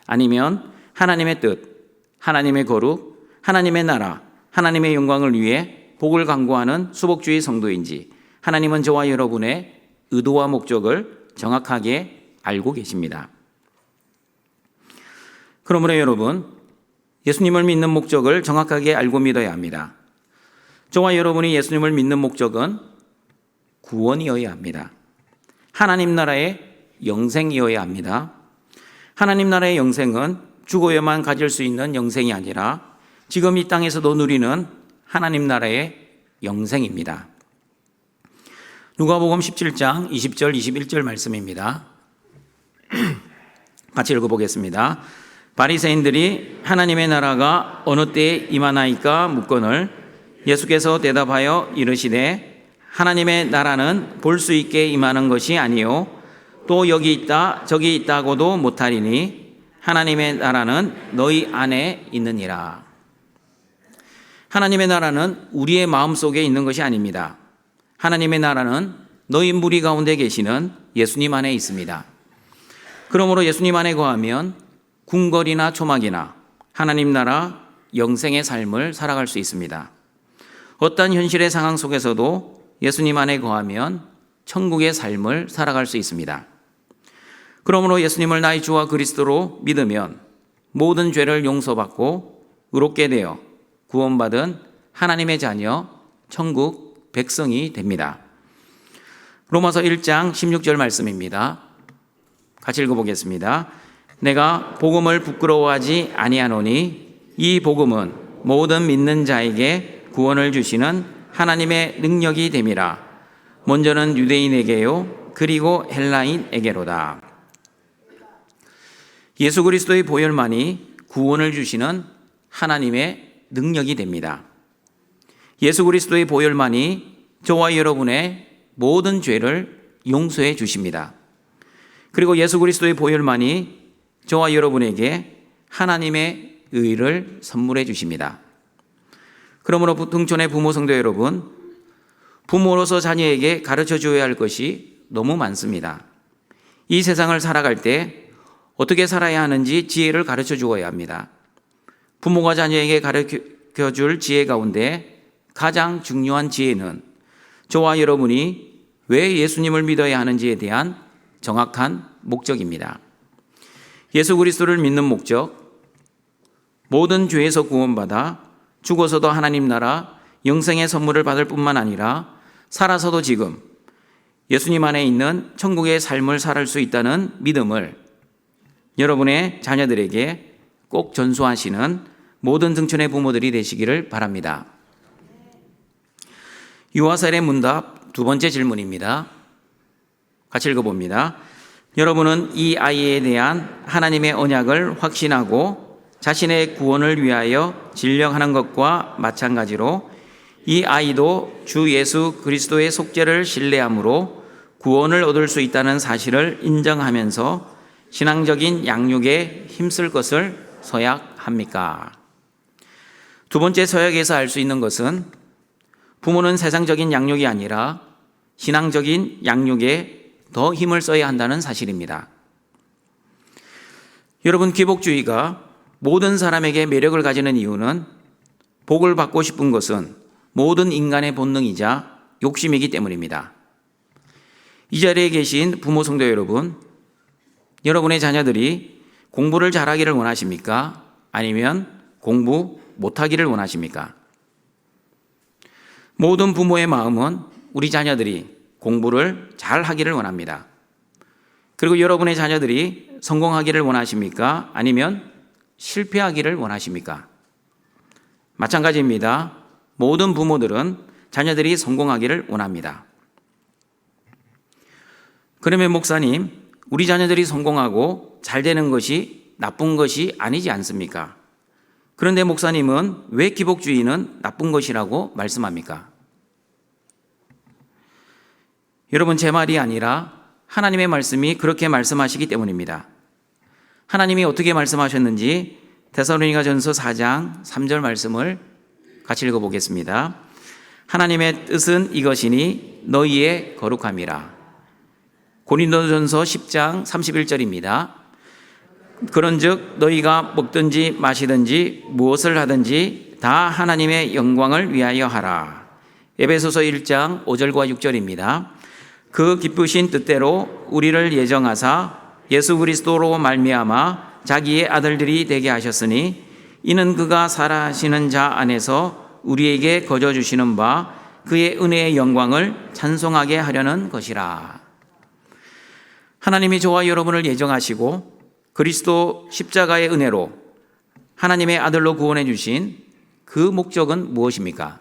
아니면 하나님의 뜻, 하나님의 거룩, 하나님의 나라, 하나님의 영광을 위해 복을 강구하는 수복주의 성도인지 하나님은 저와 여러분의 의도와 목적을 정확하게 알고 계십니다. 그러므로 여러분, 예수님을 믿는 목적을 정확하게 알고 믿어야 합니다. 저와 여러분이 예수님을 믿는 목적은 구원이어야 합니다. 하나님 나라의 영생이어야 합니다. 하나님 나라의 영생은 죽어야만 가질 수 있는 영생이 아니라 지금 이 땅에서도 누리는 하나님 나라의 영생입니다. 누가복음 17장 20절 21절 말씀입니다. 같이 읽어보겠습니다. 바리새인들이 하나님의 나라가 어느 때에 임하나이까 묻거늘 예수께서 대답하여 이르시되 하나님의 나라는 볼 수 있게 임하는 것이 아니요 또 여기 있다 저기 있다고도 못하리니 하나님의 나라는 너희 안에 있느니라. 하나님의 나라는 우리의 마음속에 있는 것이 아닙니다. 하나님의 나라는 너희 무리 가운데 계시는 예수님 안에 있습니다. 그러므로 예수님 안에 거하면 궁궐이나 초막이나 하나님 나라 영생의 삶을 살아갈 수 있습니다. 어떤 현실의 상황 속에서도 예수님 안에 거하면 천국의 삶을 살아갈 수 있습니다. 그러므로 예수님을 나의 주와 그리스도로 믿으면 모든 죄를 용서받고 의롭게 되어 구원받은 하나님의 자녀, 천국 백성이 됩니다. 로마서 1장 16절 말씀입니다. 같이 읽어보겠습니다. 내가 복음을 부끄러워하지 아니하노니 이 복음은 모든 믿는 자에게 구원을 주시는 하나님의 능력이 됨이라. 먼저는 유대인에게요 그리고 헬라인에게로다. 예수 그리스도의 보혈만이 구원을 주시는 하나님의 능력이 됩니다. 예수 그리스도의 보혈만이 저와 여러분의 모든 죄를 용서해 주십니다. 그리고 예수 그리스도의 보혈만이 저와 여러분에게 하나님의 의를 선물해 주십니다. 그러므로 등촌의 부모 성도 여러분, 부모로서 자녀에게 가르쳐 줘야 할 것이 너무 많습니다. 이 세상을 살아갈 때 어떻게 살아야 하는지 지혜를 가르쳐 주어야 합니다. 부모가 자녀에게 가르쳐 줄 지혜 가운데 가장 중요한 지혜는 저와 여러분이 왜 예수님을 믿어야 하는지에 대한 정확한 목적입니다. 예수 그리스도를 믿는 목적, 모든 죄에서 구원받아 죽어서도 하나님 나라 영생의 선물을 받을 뿐만 아니라 살아서도 지금 예수님 안에 있는 천국의 삶을 살아갈 수 있다는 믿음을 여러분의 자녀들에게 꼭 전수하시는 모든 등촌의 부모들이 되시기를 바랍니다. 유아살의 문답 두 번째 질문입니다. 같이 읽어봅니다. 여러분은 이 아이에 대한 하나님의 언약을 확신하고 자신의 구원을 위하여 진령하는 것과 마찬가지로 이 아이도 주 예수 그리스도의 속죄를 신뢰함으로 구원을 얻을 수 있다는 사실을 인정하면서 신앙적인 양육에 힘쓸 것을 서약합니까? 두 번째 서약에서 알 수 있는 것은 부모는 세상적인 양육이 아니라 신앙적인 양육에 더 힘을 써야 한다는 사실입니다. 여러분, 기복주의가 모든 사람에게 매력을 가지는 이유는 복을 받고 싶은 것은 모든 인간의 본능이자 욕심이기 때문입니다. 이 자리에 계신 부모 성도 여러분, 여러분의 자녀들이 공부를 잘하기를 원하십니까? 아니면 공부 못하기를 원하십니까? 모든 부모의 마음은 우리 자녀들이 공부를 잘하기를 원합니다. 그리고 여러분의 자녀들이 성공하기를 원하십니까? 아니면 실패하기를 원하십니까? 마찬가지입니다. 모든 부모들은 자녀들이 성공하기를 원합니다. 그러면 목사님, 우리 자녀들이 성공하고 잘 되는 것이 나쁜 것이 아니지 않습니까? 그런데 목사님은 왜 기복주의는 나쁜 것이라고 말씀합니까? 여러분, 제 말이 아니라 하나님의 말씀이 그렇게 말씀하시기 때문입니다. 하나님이 어떻게 말씀하셨는지 데살로니가전서 4장 3절 말씀을 같이 읽어보겠습니다. 하나님의 뜻은 이것이니 너희의 거룩함이라. 고린도전서 10장 31절입니다. 그런즉 너희가 먹든지 마시든지 무엇을 하든지 다 하나님의 영광을 위하여 하라. 에베소서 1장 5절과 6절입니다. 그 기쁘신 뜻대로 우리를 예정하사 예수 그리스도로 말미암아 자기의 아들들이 되게 하셨으니 이는 그가 살아계시는 자 안에서 우리에게 거저 주시는 바 그의 은혜의 영광을 찬송하게 하려는 것이라. 하나님이 저와 여러분을 예정하시고 그리스도 십자가의 은혜로 하나님의 아들로 구원해 주신 그 목적은 무엇입니까?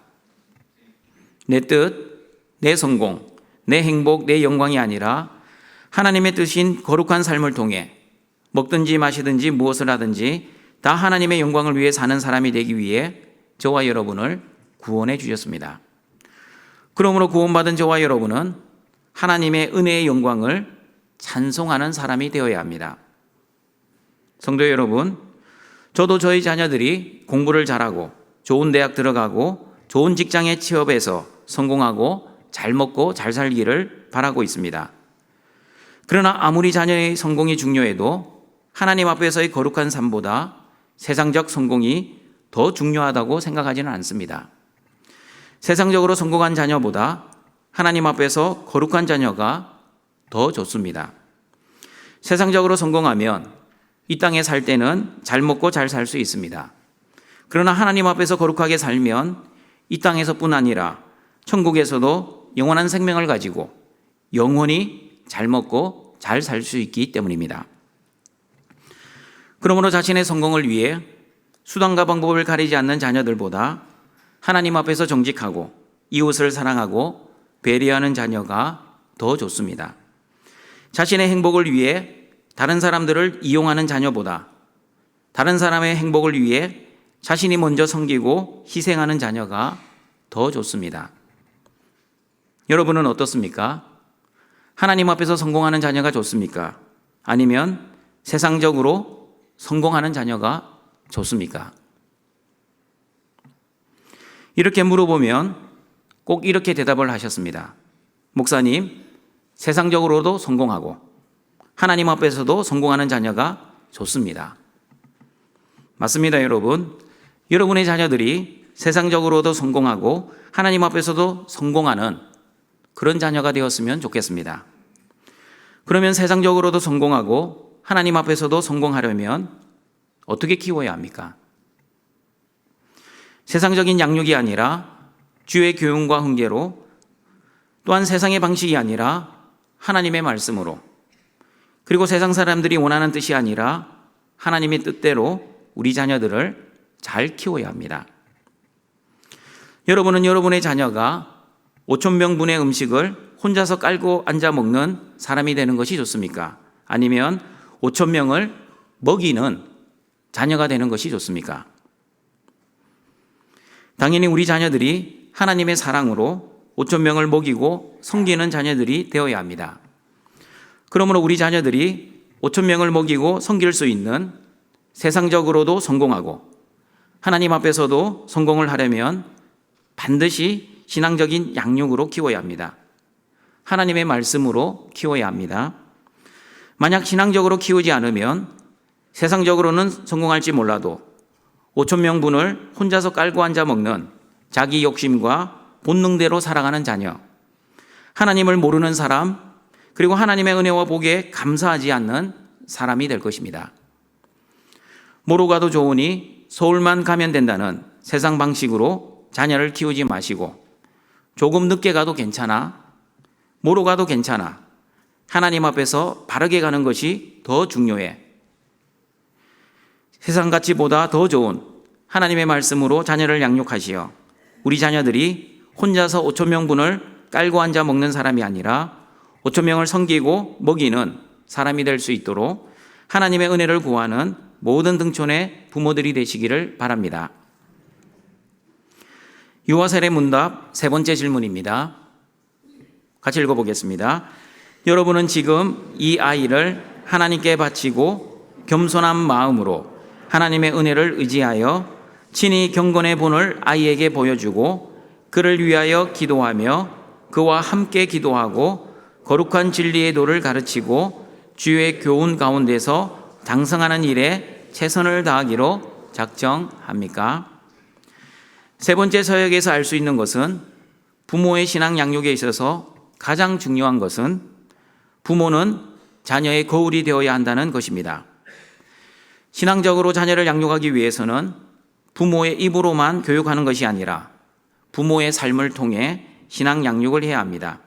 내 뜻, 내 성공, 내 행복, 내 영광이 아니라 하나님의 뜻인 거룩한 삶을 통해 먹든지 마시든지 무엇을 하든지 다 하나님의 영광을 위해 사는 사람이 되기 위해 저와 여러분을 구원해 주셨습니다. 그러므로 구원받은 저와 여러분은 하나님의 은혜의 영광을 찬송하는 사람이 되어야 합니다. 성도 여러분, 저도 저희 자녀들이 공부를 잘하고 좋은 대학 들어가고 좋은 직장에 취업해서 성공하고 잘 먹고 잘 살기를 바라고 있습니다. 그러나 아무리 자녀의 성공이 중요해도 하나님 앞에서의 거룩한 삶보다 세상적 성공이 더 중요하다고 생각하지는 않습니다. 세상적으로 성공한 자녀보다 하나님 앞에서 거룩한 자녀가 더 좋습니다. 세상적으로 성공하면 이 땅에 살 때는 잘 먹고 잘 살 수 있습니다. 그러나 하나님 앞에서 거룩하게 살면 이 땅에서뿐 아니라 천국에서도 영원한 생명을 가지고 영원히 잘 먹고 잘 살 수 있기 때문입니다. 그러므로 자신의 성공을 위해 수단과 방법을 가리지 않는 자녀들보다 하나님 앞에서 정직하고 이웃을 사랑하고 배려하는 자녀가 더 좋습니다. 자신의 행복을 위해 다른 사람들을 이용하는 자녀보다 다른 사람의 행복을 위해 자신이 먼저 섬기고 희생하는 자녀가 더 좋습니다. 여러분은 어떻습니까? 하나님 앞에서 성공하는 자녀가 좋습니까? 아니면 세상적으로 성공하는 자녀가 좋습니까? 이렇게 물어보면 꼭 이렇게 대답을 하셨습니다. 목사님, 세상적으로도 성공하고 하나님 앞에서도 성공하는 자녀가 좋습니다. 맞습니다, 여러분. 여러분의 자녀들이 세상적으로도 성공하고 하나님 앞에서도 성공하는 그런 자녀가 되었으면 좋겠습니다. 그러면 세상적으로도 성공하고 하나님 앞에서도 성공하려면 어떻게 키워야 합니까? 세상적인 양육이 아니라 주의 교훈과 훈계로, 또한 세상의 방식이 아니라 하나님의 말씀으로, 그리고 세상 사람들이 원하는 뜻이 아니라 하나님의 뜻대로 우리 자녀들을 잘 키워야 합니다. 여러분은 여러분의 자녀가 5,000명분의 음식을 혼자서 깔고 앉아 먹는 사람이 되는 것이 좋습니까? 아니면 5,000명을 먹이는 자녀가 되는 것이 좋습니까? 당연히 우리 자녀들이 하나님의 사랑으로 5,000명을 먹이고 섬기는 자녀들이 되어야 합니다. 그러므로 우리 자녀들이 5,000명을 먹이고 섬길 수 있는 세상적으로도 성공하고 하나님 앞에서도 성공을 하려면 반드시 신앙적인 양육으로 키워야 합니다. 하나님의 말씀으로 키워야 합니다. 만약 신앙적으로 키우지 않으면 세상적으로는 성공할지 몰라도 5,000명분을 혼자서 깔고 앉아 먹는 자기 욕심과 본능대로 살아가는 자녀, 하나님을 모르는 사람, 그리고 하나님의 은혜와 복에 감사하지 않는 사람이 될 것입니다. 모로 가도 좋으니 서울만 가면 된다는 세상 방식으로 자녀를 키우지 마시고 조금 늦게 가도 괜찮아, 모로 가도 괜찮아, 하나님 앞에서 바르게 가는 것이 더 중요해. 세상 가치보다 더 좋은 하나님의 말씀으로 자녀를 양육하시어 우리 자녀들이 혼자서 5,000명분을 깔고 앉아 먹는 사람이 아니라 5,000명을 섬기고 먹이는 사람이 될 수 있도록 하나님의 은혜를 구하는 모든 등촌의 부모들이 되시기를 바랍니다. 유아 세례 문답 세 번째 질문입니다. 같이 읽어보겠습니다. 여러분은 지금 이 아이를 하나님께 바치고 겸손한 마음으로 하나님의 은혜를 의지하여 친히 경건의 본을 아이에게 보여주고 그를 위하여 기도하며 그와 함께 기도하고 거룩한 진리의 도를 가르치고 주의 교훈 가운데서 장성하는 일에 최선을 다하기로 작정합니까? 세 번째 서역에서 알 수 있는 것은 부모의 신앙 양육에 있어서 가장 중요한 것은 부모는 자녀의 거울이 되어야 한다는 것입니다. 신앙적으로 자녀를 양육하기 위해서는 부모의 입으로만 교육하는 것이 아니라 부모의 삶을 통해 신앙 양육을 해야 합니다.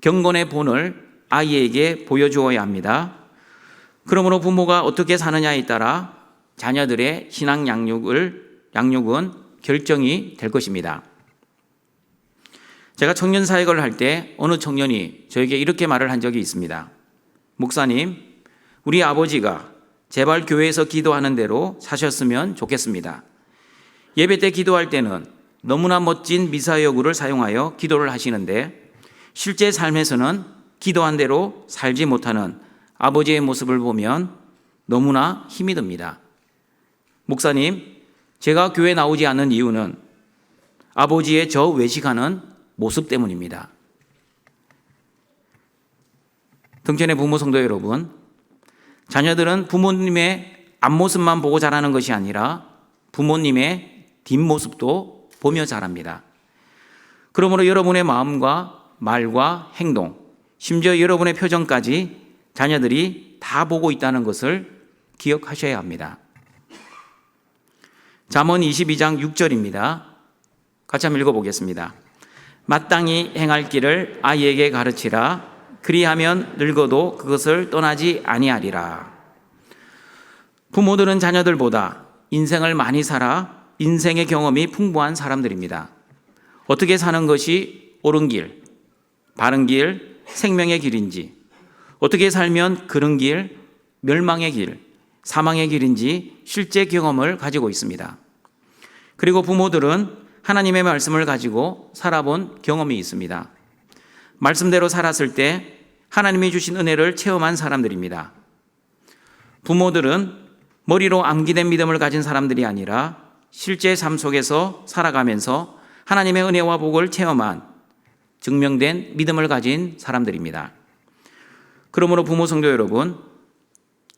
경건의 본을 아이에게 보여주어야 합니다. 그러므로 부모가 어떻게 사느냐에 따라 자녀들의 신앙 양육은 결정이 될 것입니다. 제가 청년 사역을 할 때 어느 청년이 저에게 이렇게 말을 한 적이 있습니다. 목사님, 우리 아버지가 제발 교회에서 기도하는 대로 사셨으면 좋겠습니다. 예배 때 기도할 때는 너무나 멋진 미사여구를 사용하여 기도를 하시는데 실제 삶에서는 기도한 대로 살지 못하는 아버지의 모습을 보면 너무나 힘이 듭니다. 목사님, 제가 교회 나오지 않는 이유는 아버지의 저 외식하는 모습 때문입니다. 등촌의 부모 성도 여러분, 자녀들은 부모님의 앞모습만 보고 자라는 것이 아니라 부모님의 뒷모습도 보며 자랍니다. 그러므로 여러분의 마음과 말과 행동, 심지어 여러분의 표정까지 자녀들이 다 보고 있다는 것을 기억하셔야 합니다. 잠언 22장 6절입니다. 같이 한번 읽어보겠습니다. 마땅히 행할 길을 아이에게 가르치라. 그리하면 늙어도 그것을 떠나지 아니하리라. 부모들은 자녀들보다 인생을 많이 살아 인생의 경험이 풍부한 사람들입니다. 어떻게 사는 것이 옳은 길, 바른 길, 생명의 길인지, 어떻게 살면 그른 길, 멸망의 길, 사망의 길인지 실제 경험을 가지고 있습니다. 그리고 부모들은 하나님의 말씀을 가지고 살아본 경험이 있습니다. 말씀대로 살았을 때 하나님이 주신 은혜를 체험한 사람들입니다. 부모들은 머리로 암기된 믿음을 가진 사람들이 아니라 실제 삶 속에서 살아가면서 하나님의 은혜와 복을 체험한 증명된 믿음을 가진 사람들입니다. 그러므로 부모 성도 여러분,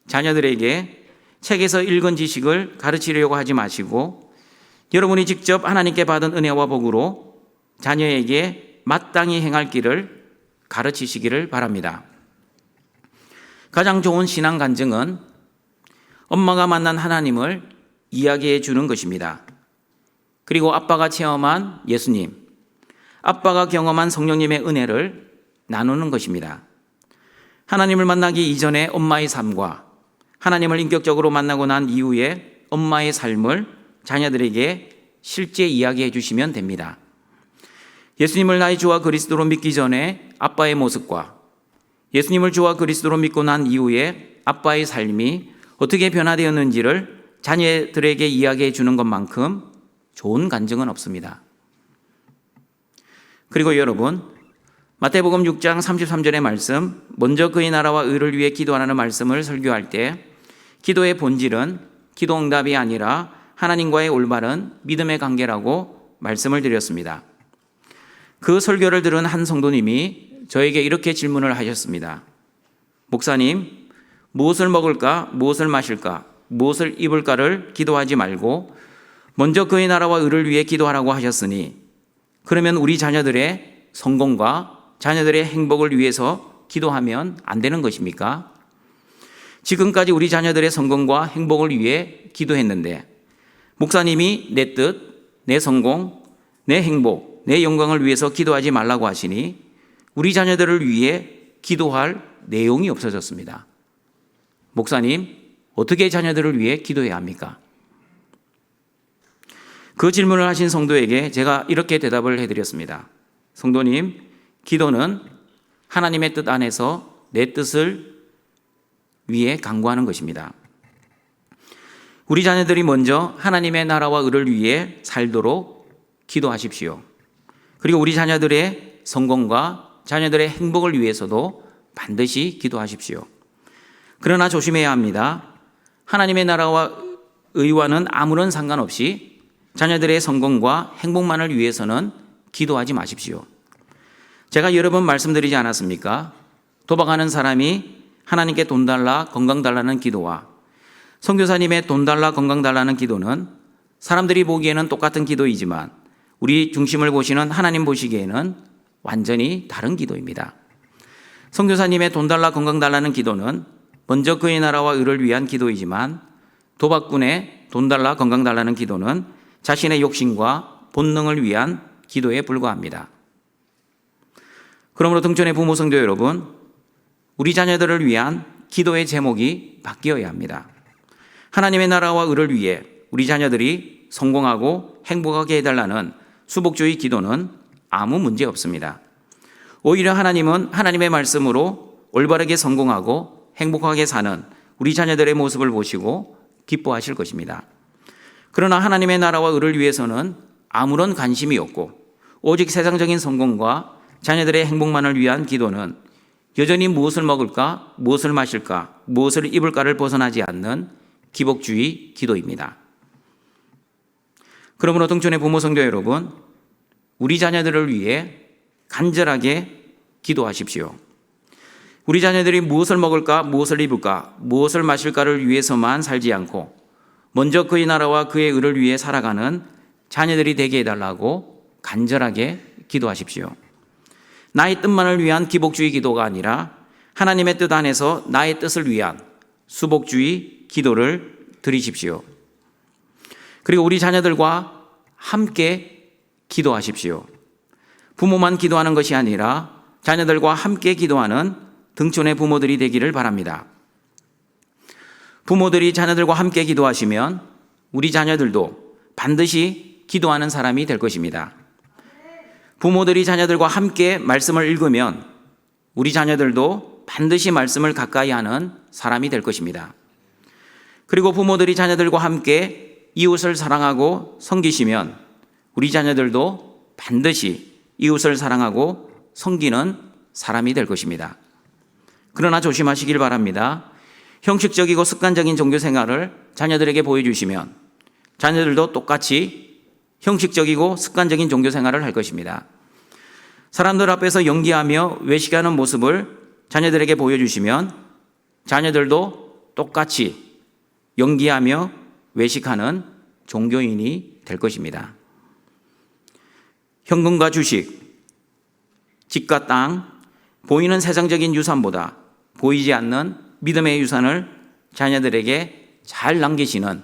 자녀들에게 책에서 읽은 지식을 가르치려고 하지 마시고 여러분이 직접 하나님께 받은 은혜와 복으로 자녀에게 마땅히 행할 길을 가르치시기를 바랍니다. 가장 좋은 신앙 간증은 엄마가 만난 하나님을 이야기해 주는 것입니다. 그리고 아빠가 체험한 예수님, 아빠가 경험한 성령님의 은혜를 나누는 것입니다. 하나님을 만나기 이전의 엄마의 삶과 하나님을 인격적으로 만나고 난 이후의 엄마의 삶을 자녀들에게 실제 이야기해 주시면 됩니다. 예수님을 나의 주와 그리스도로 믿기 전에 아빠의 모습과 예수님을 주와 그리스도로 믿고 난 이후에 아빠의 삶이 어떻게 변화되었는지를 자녀들에게 이야기해 주는 것만큼 좋은 간증은 없습니다. 그리고 여러분, 마태복음 6장 33절의 말씀, 먼저 그의 나라와 의를 위해 기도하라는 말씀을 설교할 때 기도의 본질은 기도 응답이 아니라 하나님과의 올바른 믿음의 관계라고 말씀을 드렸습니다. 그 설교를 들은 한 성도님이 저에게 이렇게 질문을 하셨습니다. 목사님, 무엇을 먹을까, 무엇을 마실까, 무엇을 입을까를 기도하지 말고 먼저 그의 나라와 의를 위해 기도하라고 하셨으니 그러면 우리 자녀들의 성공과 자녀들의 행복을 위해서 기도하면 안 되는 것입니까? 지금까지 우리 자녀들의 성공과 행복을 위해 기도했는데 목사님이 내 뜻, 내 성공, 내 행복, 내 영광을 위해서 기도하지 말라고 하시니 우리 자녀들을 위해 기도할 내용이 없어졌습니다. 목사님, 어떻게 자녀들을 위해 기도해야 합니까? 그 질문을 하신 성도에게 제가 이렇게 대답을 해드렸습니다. 성도님, 기도는 하나님의 뜻 안에서 내 뜻을 위해 강구하는 것입니다. 우리 자녀들이 먼저 하나님의 나라와 의를 위해 살도록 기도하십시오. 그리고 우리 자녀들의 성공과 자녀들의 행복을 위해서도 반드시 기도하십시오. 그러나 조심해야 합니다. 하나님의 나라와 의와는 아무런 상관없이 자녀들의 성공과 행복만을 위해서는 기도하지 마십시오. 제가 여러 번 말씀드리지 않았습니까? 도박하는 사람이 하나님께 돈 달라 건강 달라는 기도와 선교사님의 돈 달라 건강 달라는 기도는 사람들이 보기에는 똑같은 기도이지만 우리 중심을 보시는 하나님 보시기에는 완전히 다른 기도입니다. 선교사님의 돈 달라 건강 달라는 기도는 먼저 그의 나라와 의를 위한 기도이지만 도박꾼의 돈 달라 건강 달라는 기도는 자신의 욕심과 본능을 위한 기도에 불과합니다. 그러므로 등촌의 부모 성도 여러분, 우리 자녀들을 위한 기도의 제목이 바뀌어야 합니다. 하나님의 나라와 의를 위해 우리 자녀들이 성공하고 행복하게 해달라는 수복주의 기도는 아무 문제 없습니다. 오히려 하나님은 하나님의 말씀으로 올바르게 성공하고 행복하게 사는 우리 자녀들의 모습을 보시고 기뻐하실 것입니다. 그러나 하나님의 나라와 의를 위해서는 아무런 관심이 없고 오직 세상적인 성공과 자녀들의 행복만을 위한 기도는 여전히 무엇을 먹을까, 무엇을 마실까, 무엇을 입을까를 벗어나지 않는 기복주의 기도입니다. 그러므로 등촌의 부모 성도 여러분, 우리 자녀들을 위해 간절하게 기도하십시오. 우리 자녀들이 무엇을 먹을까, 무엇을 입을까, 무엇을 마실까를 위해서만 살지 않고 먼저 그의 나라와 그의 의를 위해 살아가는 자녀들이 되게 해달라고 간절하게 기도하십시오. 나의 뜻만을 위한 기복주의 기도가 아니라 하나님의 뜻 안에서 나의 뜻을 위한 수복주의 기도를 드리십시오. 그리고 우리 자녀들과 함께 기도하십시오. 부모만 기도하는 것이 아니라 자녀들과 함께 기도하는 등촌의 부모들이 되기를 바랍니다. 부모들이 자녀들과 함께 기도하시면 우리 자녀들도 반드시 기도하는 사람이 될 것입니다. 부모들이 자녀들과 함께 말씀을 읽으면 우리 자녀들도 반드시 말씀을 가까이 하는 사람이 될 것입니다. 그리고 부모들이 자녀들과 함께 이웃을 사랑하고 섬기시면 우리 자녀들도 반드시 이웃을 사랑하고 섬기는 사람이 될 것입니다. 그러나 조심하시길 바랍니다. 형식적이고 습관적인 종교 생활을 자녀들에게 보여주시면 자녀들도 똑같이 형식적이고 습관적인 종교 생활을 할 것입니다. 사람들 앞에서 연기하며 외식하는 모습을 자녀들에게 보여주시면 자녀들도 똑같이 연기하며 외식하는 종교인이 될 것입니다. 현금과 주식, 집과 땅, 보이는 세상적인 유산보다 보이지 않는 믿음의 유산을 자녀들에게 잘 남기시는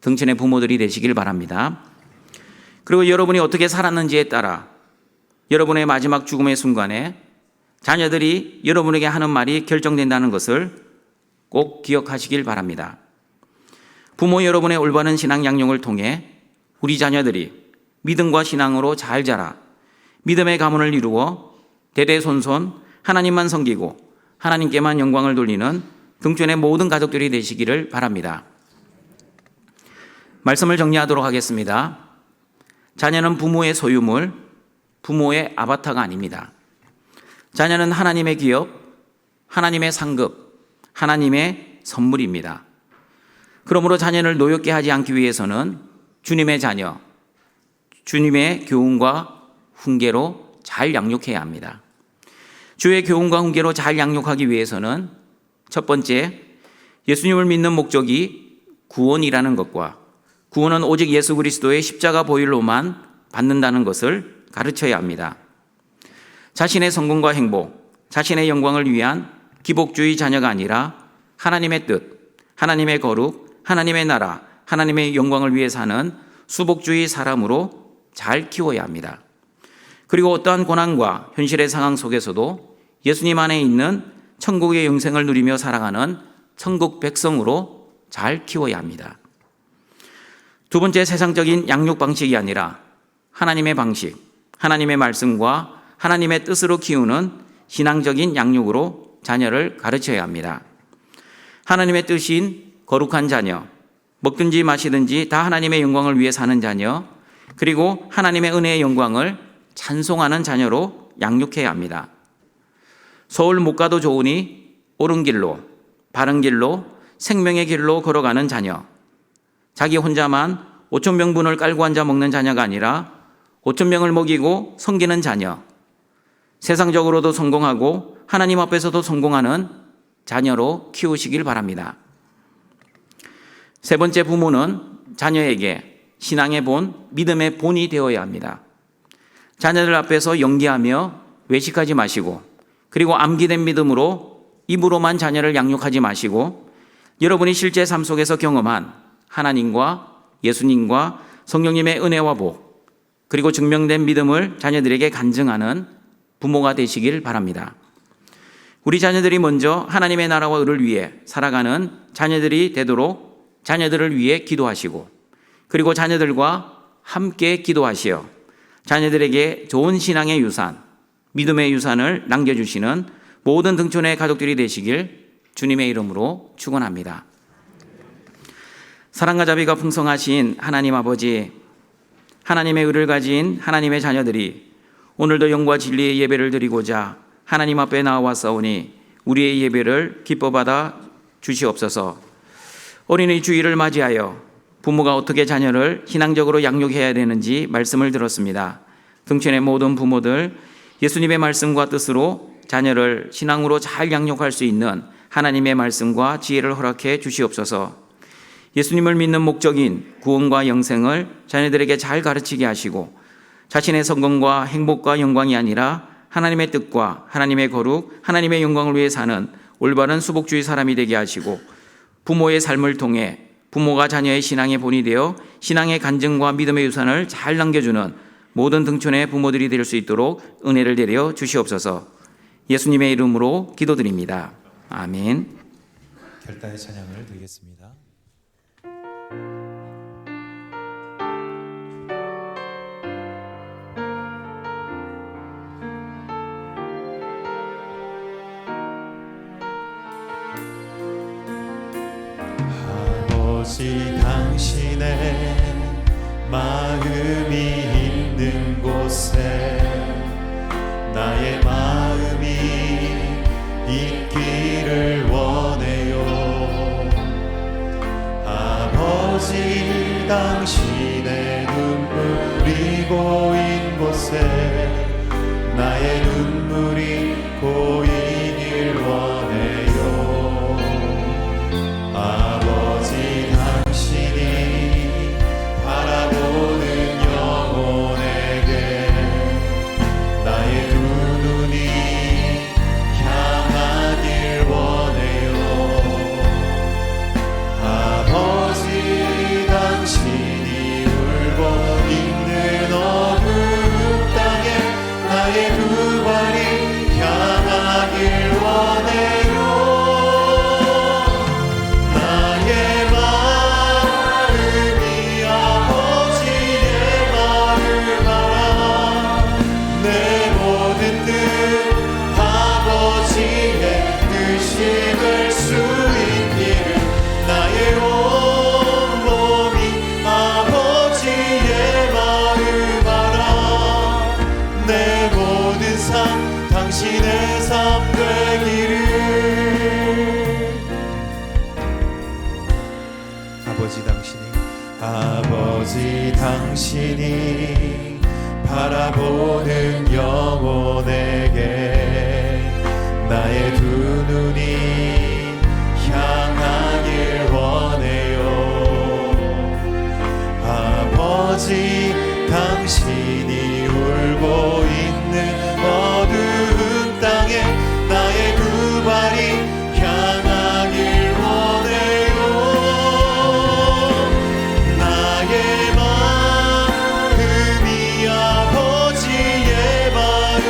등촌의 부모들이 되시길 바랍니다. 그리고 여러분이 어떻게 살았는지에 따라 여러분의 마지막 죽음의 순간에 자녀들이 여러분에게 하는 말이 결정된다는 것을 꼭 기억하시길 바랍니다. 부모 여러분의 올바른 신앙 양육을 통해 우리 자녀들이 믿음과 신앙으로 잘 자라 믿음의 가문을 이루어 대대손손 하나님만 섬기고 하나님께만 영광을 돌리는 등촌의 모든 가족들이 되시기를 바랍니다. 말씀을 정리하도록 하겠습니다. 자녀는 부모의 소유물, 부모의 아바타가 아닙니다. 자녀는 하나님의 기업, 하나님의 상급, 하나님의 선물입니다. 그러므로 자녀를 노엽게 하지 않기 위해서는 주님의 자녀, 주님의 교훈과 훈계로 잘 양육해야 합니다. 주의 교훈과 훈계로 잘 양육하기 위해서는 첫 번째, 예수님을 믿는 목적이 구원이라는 것과 구원은 오직 예수 그리스도의 십자가 보혈로만 받는다는 것을 가르쳐야 합니다. 자신의 성공과 행복, 자신의 영광을 위한 기복주의 자녀가 아니라 하나님의 뜻, 하나님의 거룩, 하나님의 나라, 하나님의 영광을 위해 사는 수복주의 사람으로 잘 키워야 합니다. 그리고 어떠한 고난과 현실의 상황 속에서도 예수님 안에 있는 천국의 영생을 누리며 살아가는 천국 백성으로 잘 키워야 합니다. 두 번째, 세상적인 양육 방식이 아니라 하나님의 방식, 하나님의 말씀과 하나님의 뜻으로 키우는 신앙적인 양육으로 자녀를 가르쳐야 합니다. 하나님의 뜻인 거룩한 자녀, 먹든지 마시든지 다 하나님의 영광을 위해 사는 자녀, 그리고 하나님의 은혜의 영광을 찬송하는 자녀로 양육해야 합니다. 서울 못 가도 좋으니 옳은 길로, 바른 길로, 생명의 길로 걸어가는 자녀. 자기 혼자만 5,000명분을 깔고 앉아 먹는 자녀가 아니라 5,000명을 먹이고 섬기는 자녀. 세상적으로도 성공하고 하나님 앞에서도 성공하는 자녀로 키우시길 바랍니다. 세 번째, 부모는 자녀에게 신앙의 본, 믿음의 본이 되어야 합니다. 자녀들 앞에서 연기하며 외식하지 마시고, 그리고 암기된 믿음으로 입으로만 자녀를 양육하지 마시고, 여러분이 실제 삶 속에서 경험한 하나님과 예수님과 성령님의 은혜와 복, 그리고 증명된 믿음을 자녀들에게 간증하는 부모가 되시길 바랍니다. 우리 자녀들이 먼저 하나님의 나라와 의를 위해 살아가는 자녀들이 되도록 자녀들을 위해 기도하시고, 그리고 자녀들과 함께 기도하시어 자녀들에게 좋은 신앙의 유산, 믿음의 유산을 남겨주시는 모든 등촌의 가족들이 되시길 주님의 이름으로 축원합니다. 사랑과 자비가 풍성하신 하나님 아버지, 하나님의 의를 가진 하나님의 자녀들이 오늘도 영과 진리의 예배를 드리고자 하나님 앞에 나와싸우니 우리의 예배를 기뻐 받아 주시옵소서. 어린이 주일을 맞이하여 부모가 어떻게 자녀를 신앙적으로 양육해야 되는지 말씀을 들었습니다. 등촌의 모든 부모들 예수님의 말씀과 뜻으로 자녀를 신앙으로 잘 양육할 수 있는 하나님의 말씀과 지혜를 허락해 주시옵소서. 예수님을 믿는 목적인 구원과 영생을 자녀들에게 잘 가르치게 하시고, 자신의 성공과 행복과 영광이 아니라 하나님의 뜻과 하나님의 거룩, 하나님의 영광을 위해 사는 올바른 수복주의 사람이 되게 하시고, 부모의 삶을 통해 부모가 자녀의 신앙의 본이 되어 신앙의 간증과 믿음의 유산을 잘 남겨주는 모든 등촌의 부모들이 될 수 있도록 은혜를 내려 주시옵소서. 예수님의 이름으로 기도드립니다. 아멘. 결단의 찬양을 드리겠습니다. 아버지, 당신의 마음이 있는 곳에 나의 마음이 있기를 원해요. 아버지, 당신의 눈물이 고인 곳에 나의 눈물이 고이길 원해요. 아버지, 당신이 바라보는 영혼에게 나의 두 눈이 향하길 원해요. 아버지, 당신이 울고 있는 어두운 땅에 나의 두 발이 향하길 원해요. 당신의 삶 되기를. 아버지, 당신이 바라보는 영혼에게 나의 두 눈이 향하길 원해요. 아버지, 당신이 울고 있는 어두운 땅에 나의 두 발이 향하길 원해요. 나의 마음이 아버지의 마음,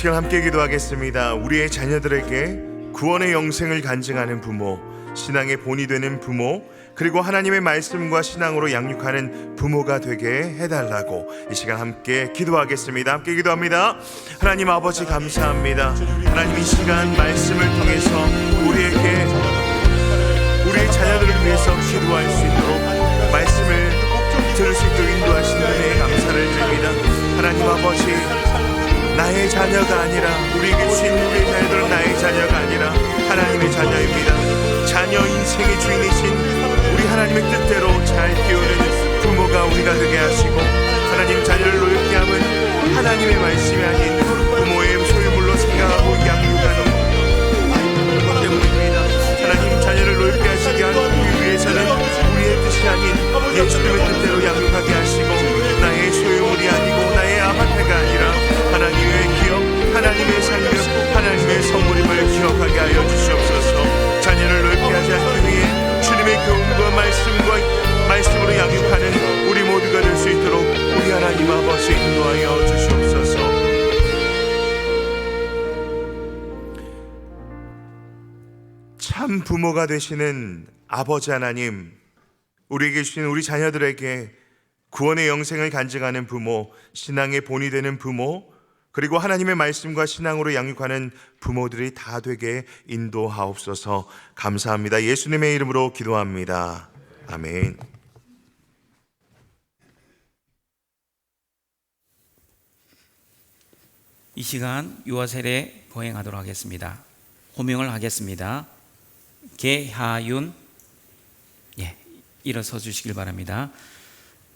시간 함께 기도하겠습니다. 우리의 자녀들에게 구원의 영생을 간증하는 부모, 신앙의 본이 되는 부모, 그리고 하나님의 말씀과 신앙으로 양육하는 부모가 되게 해달라고 이 시간 함께 기도하겠습니다. 함께 기도합니다. 하나님 아버지 감사합니다. 하나님 이 시간 말씀을 통해서 우리에게 우리의 자녀들을 위해서 기도할 수 있도록 말씀을 들을 수 있도록 인도하시는 은혜에 감사를 드립니다. 하나님 아버지, 나의 자녀가 아니라 우리에게 주신 우리의 자녀들은 나의 자녀가 아니라 하나님의 자녀입니다. 자녀 인생의 주인이신 우리 하나님의 뜻대로 잘 키우는 부모가 우리가 되게 하시고, 하나님 자녀를 노엽게 함은 하나님의 말씀이 아닌 부모의 소유물로 생각하고 양육하는 것 때문입니다. 하나님 자녀를 노엽게 하시기 위해서는 우리의 뜻이 아닌 예수님의 뜻대로 양육하게 하시고, 나의 소유물이 아니고 나의 아파트가 아니라 하나님의 기업, 하나님의 상급, 하나님의 선물임을 기억하게 하여 주시옵소서. 자녀를 넓게 하지 않기 위해 주님의 교훈과 말씀으로 양육하는 우리 모두가 될 수 있도록 우리 하나님 아버지 인도하여 주시옵소서. 참 부모가 되시는 아버지 하나님, 우리에게 주신 우리 자녀들에게 구원의 영생을 간증하는 부모, 신앙의 본이 되는 부모, 그리고 하나님의 말씀과 신앙으로 양육하는 부모들이 다 되게 인도하옵소서. 감사합니다. 예수님의 이름으로 기도합니다. 아멘. 이 시간 유아 세례 거행하도록 하겠습니다. 호명을 하겠습니다. 개하윤, 일어서 주시길 바랍니다.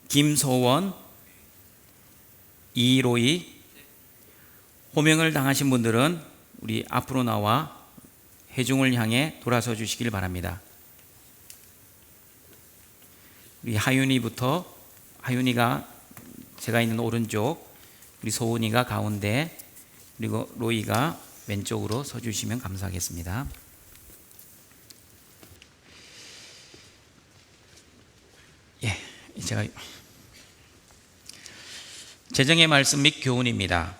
김소원, 이로이. 호명을 당하신 분들은 우리 앞으로 나와 회중을 향해 돌아서 주시길 바랍니다. 우리 하윤이부터, 하윤이가 제가 있는 오른쪽, 우리 소은이가 가운데, 그리고 로이가 왼쪽으로 서주시면 감사하겠습니다. 제가 재정의 말씀 및 교훈입니다.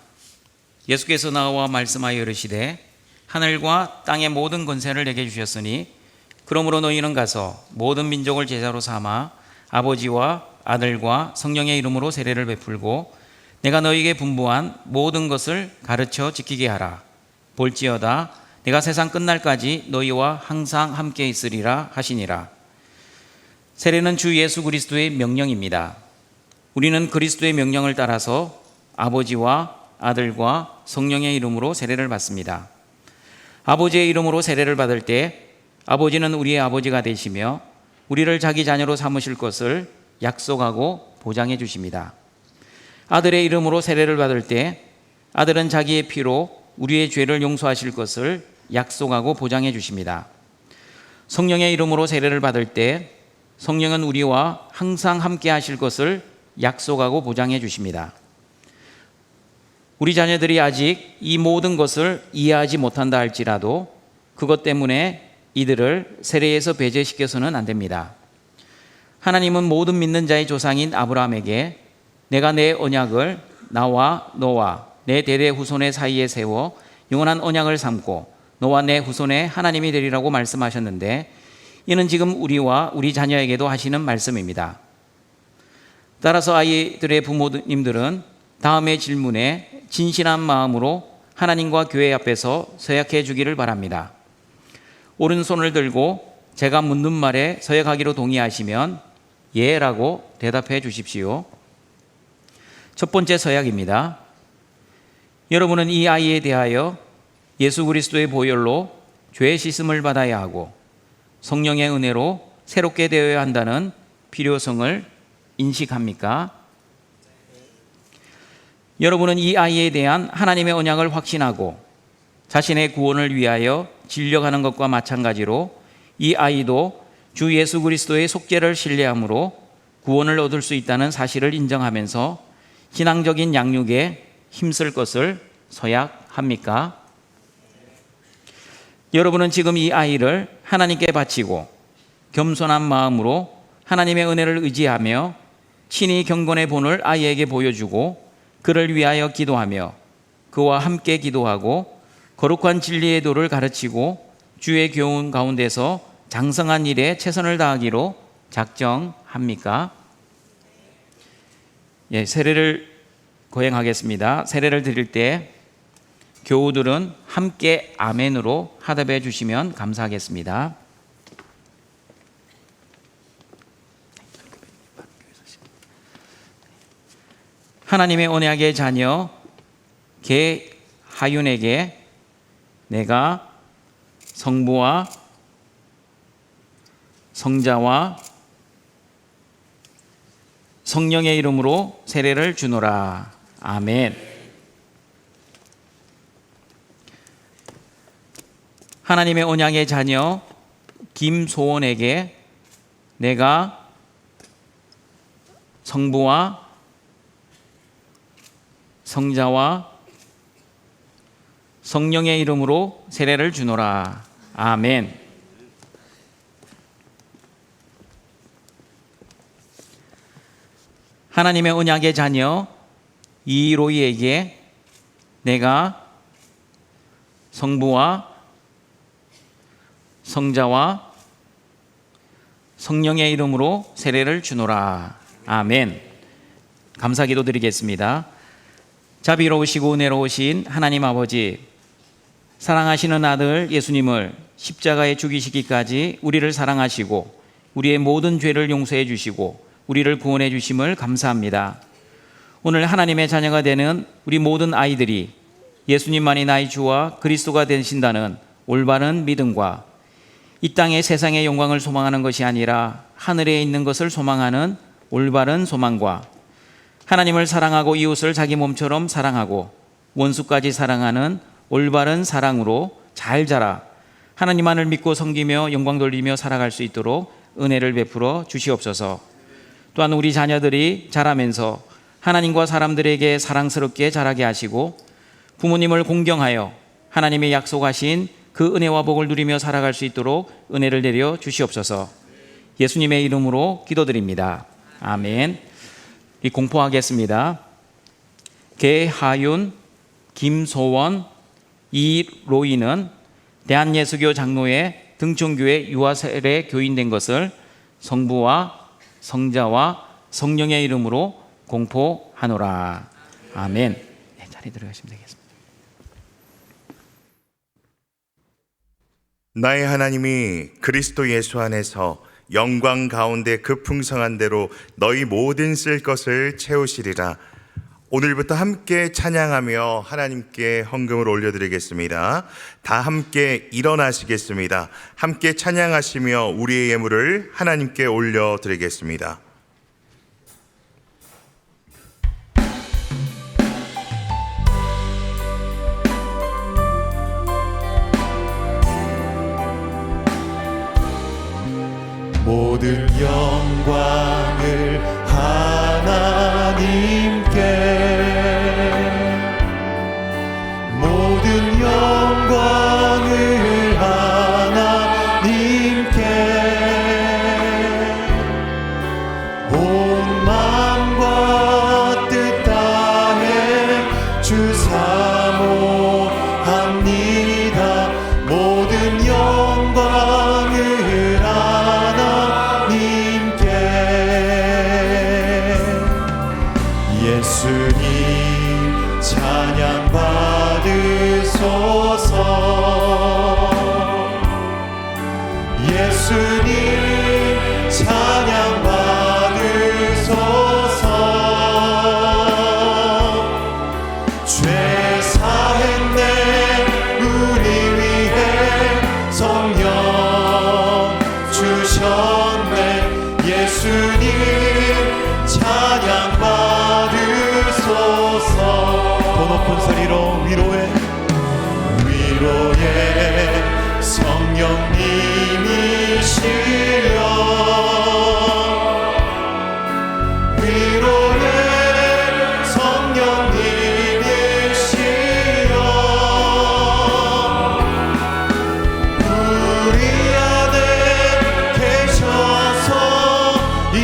예수께서 나와 말씀하여 이르시되 하늘과 땅의 모든 권세를 내게 주셨으니 그러므로 너희는 가서 모든 민족을 제자로 삼아 아버지와 아들과 성령의 이름으로 세례를 베풀고 내가 너희에게 분부한 모든 것을 가르쳐 지키게 하라. 볼지어다 내가 세상 끝날까지 너희와 항상 함께 있으리라 하시니라. 세례는 주 예수 그리스도의 명령입니다. 우리는 그리스도의 명령을 따라서 아버지와 아들과 성령의 이름으로 세례를 받습니다. 아버지의 이름으로 세례를 받을 때 아버지는 우리의 아버지가 되시며 우리를 자기 자녀로 삼으실 것을 약속하고 보장해 주십니다. 아들의 이름으로 세례를 받을 때 아들은 자기의 피로 우리의 죄를 용서하실 것을 약속하고 보장해 주십니다. 성령의 이름으로 세례를 받을 때 성령은 우리와 항상 함께 하실 것을 약속하고 보장해 주십니다. 우리 자녀들이 아직 이 모든 것을 이해하지 못한다 할지라도 그것 때문에 이들을 세례에서 배제시켜서는 안 됩니다. 하나님은 모든 믿는 자의 조상인 아브라함에게 내가 내 언약을 나와 너와 내 대대 후손의 사이에 세워 영원한 언약을 삼고 너와 내 후손의 하나님이 되리라고 말씀하셨는데, 이는 지금 우리와 우리 자녀에게도 하시는 말씀입니다. 따라서 아이들의 부모님들은 다음의 질문에 진실한 마음으로 하나님과 교회 앞에서 서약해 주기를 바랍니다. 오른손을 들고 제가 묻는 말에 서약하기로 동의하시면 예라고 대답해 주십시오. 첫 번째 서약입니다. 여러분은 이 아이에 대하여 예수 그리스도의 보혈로 죄 씻음을 받아야 하고 성령의 은혜로 새롭게 되어야 한다는 필요성을 인식합니까? 여러분은 이 아이에 대한 하나님의 언약을 확신하고 자신의 구원을 위하여 진력하는 것과 마찬가지로 이 아이도 주 예수 그리스도의 속죄를 신뢰함으로 구원을 얻을 수 있다는 사실을 인정하면서 신앙적인 양육에 힘쓸 것을 서약합니까? 여러분은 지금 이 아이를 하나님께 바치고 겸손한 마음으로 하나님의 은혜를 의지하며 친히 경건의 본을 아이에게 보여주고 그를 위하여 기도하며 그와 함께 기도하고 거룩한 진리의 도를 가르치고 주의 교훈 가운데서 장성한 일에 최선을 다하기로 작정합니까? 예, 세례를 거행하겠습니다. 세례를 드릴 때 교우들은 함께 아멘으로 화답해 주시면 감사하겠습니다. 하나님의 언약의 자녀 개하윤에게 내가 성부와 성자와 성령의 이름으로 세례를 주노라. 아멘. 하나님의 언약의 자녀 김소원에게 내가 성부와 성자와 성령의 이름으로 세례를 주노라. 아멘. 하나님의 언약의 자녀 이로이에게 내가 성부와 성자와 성령의 이름으로 세례를 주노라. 아멘. 감사기도 드리겠습니다. 자비로우시고 은혜로우신 하나님 아버지, 사랑하시는 아들 예수님을 십자가에 죽이시기까지 우리를 사랑하시고 우리의 모든 죄를 용서해 주시고 우리를 구원해 주심을 감사합니다. 오늘 하나님의 자녀가 되는 우리 모든 아이들이 예수님만이 나의 주와 그리스도가 되신다는 올바른 믿음과 이 땅의 세상의 영광을 소망하는 것이 아니라 하늘에 있는 것을 소망하는 올바른 소망과 하나님을 사랑하고 이웃을 자기 몸처럼 사랑하고 원수까지 사랑하는 올바른 사랑으로 잘 자라 하나님만을 믿고 섬기며 영광 돌리며 살아갈 수 있도록 은혜를 베풀어 주시옵소서. 또한 우리 자녀들이 자라면서 하나님과 사람들에게 사랑스럽게 자라게 하시고 부모님을 공경하여 하나님의 약속하신 그 은혜와 복을 누리며 살아갈 수 있도록 은혜를 내려 주시옵소서. 예수님의 이름으로 기도드립니다. 아멘. 공포하겠습니다. 개하윤, 김소원, 이로이는 대한예수교 장로회 등촌교회 유아세례 교인된 것을 성부와 성자와 성령의 이름으로 공포하노라. 아멘. 네, 자리 들어가시면 되겠습니다. 나의 하나님이 그리스도 예수 안에서 영광 가운데 그 풍성한 대로 너희 모든 쓸 것을 채우시리라. 오늘부터 함께 찬양하며 하나님께 헌금을 올려드리겠습니다. 다 함께 일어나시겠습니다. 함께 찬양하시며 우리의 예물을 하나님께 올려드리겠습니다. 모든 영광을 하나님께, 모든 영광을 하나님께, 온 마음과 뜻 다해 주 사모합니다. 모든 영광을 예수님 찬양 받으소서. 예수님 찬양 받으소서. 죄 사했네 우리 위해 성령 주셨네. 예수님 찬양 받으소서. 더 높은 소리로 위로의 성령님이시여, 위로의 성령님이시여, 우리 안에 계셔서 이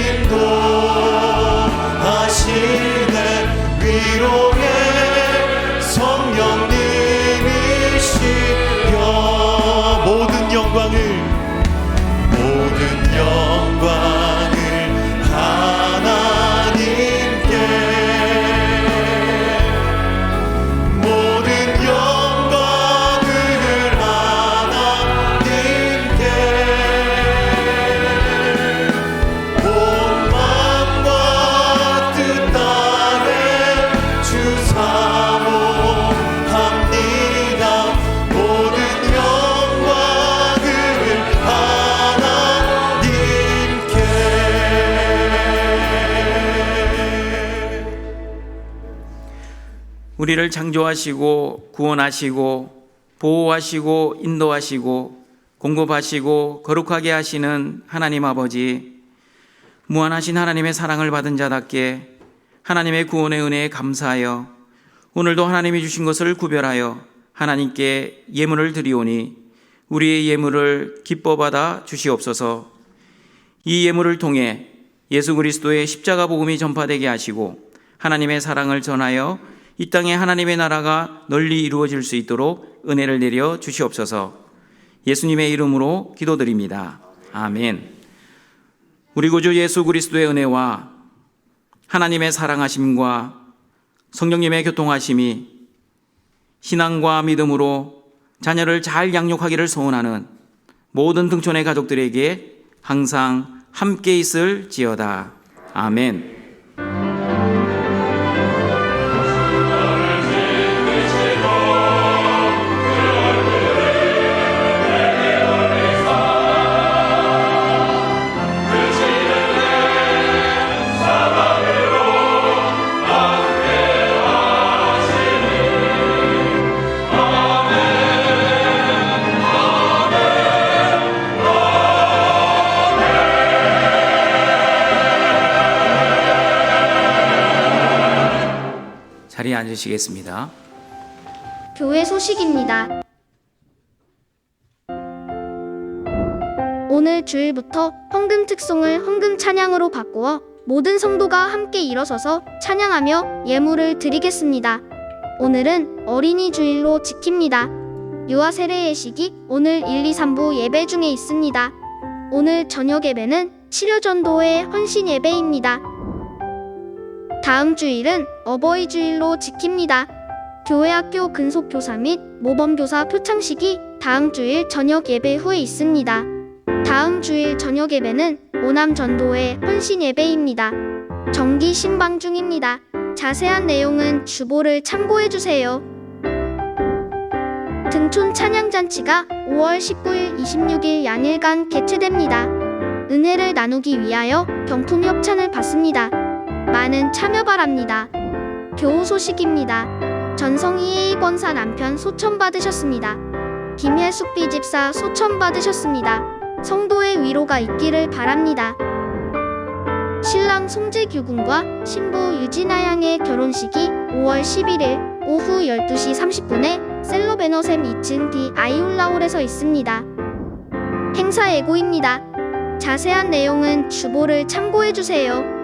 우리를 창조하시고 구원하시고 보호하시고 인도하시고 공급하시고 거룩하게 하시는 하나님 아버지, 무한하신 하나님의 사랑을 받은 자답게 하나님의 구원의 은혜에 감사하여 오늘도 하나님이 주신 것을 구별하여 하나님께 예물을 드리오니 우리의 예물을 기뻐 받아 주시옵소서. 이 예물을 통해 예수 그리스도의 십자가 복음이 전파되게 하시고 하나님의 사랑을 전하여 이 땅에 하나님의 나라가 널리 이루어질 수 있도록 은혜를 내려 주시옵소서. 예수님의 이름으로 기도드립니다. 아멘. 우리 구주 예수 그리스도의 은혜와 하나님의 사랑하심과 성령님의 교통하심이 신앙과 믿음으로 자녀를 잘 양육하기를 소원하는 모든 등촌의 가족들에게 항상 함께 있을지어다. 아멘. 자리에 앉으시겠습니다. 교회 소식입니다. 오늘 주일부터 헌금 특송을 헌금 찬양으로 바꾸어 모든 성도가 함께 일어서서 찬양하며 예물을 드리겠습니다. 오늘은 어린이 주일로 지킵니다. 유아 세례 예식이 오늘 1, 2, 3부 예배 중에 있습니다. 오늘 저녁 예배는 치료전도회 헌신 예배입니다. 다음 주일은 어버이 주일로 지킵니다. 교회 학교 근속교사 및 모범교사 표창식이 다음 주일 저녁 예배 후에 있습니다. 다음 주일 저녁 예배는 오남 전도회 헌신 예배입니다. 정기 신방 중입니다. 자세한 내용은 주보를 참고해주세요. 등촌 찬양잔치가 5월 19일, 26일 양일간 개최됩니다. 은혜를 나누기 위하여 경품 협찬을 받습니다. 많은 참여 바랍니다. 교우 소식입니다. 전성희 A 권사 남편 소천 받으셨습니다. 김혜숙 B 집사 소천 받으셨습니다. 성도의 위로가 있기를 바랍니다. 신랑 송재규 군과 신부 유진아 양의 결혼식이 5월 11일 오후 12시 30분에 셀러베너샘 2층 D 아이올라홀에서 있습니다. 행사 예고입니다. 자세한 내용은 주보를 참고해주세요.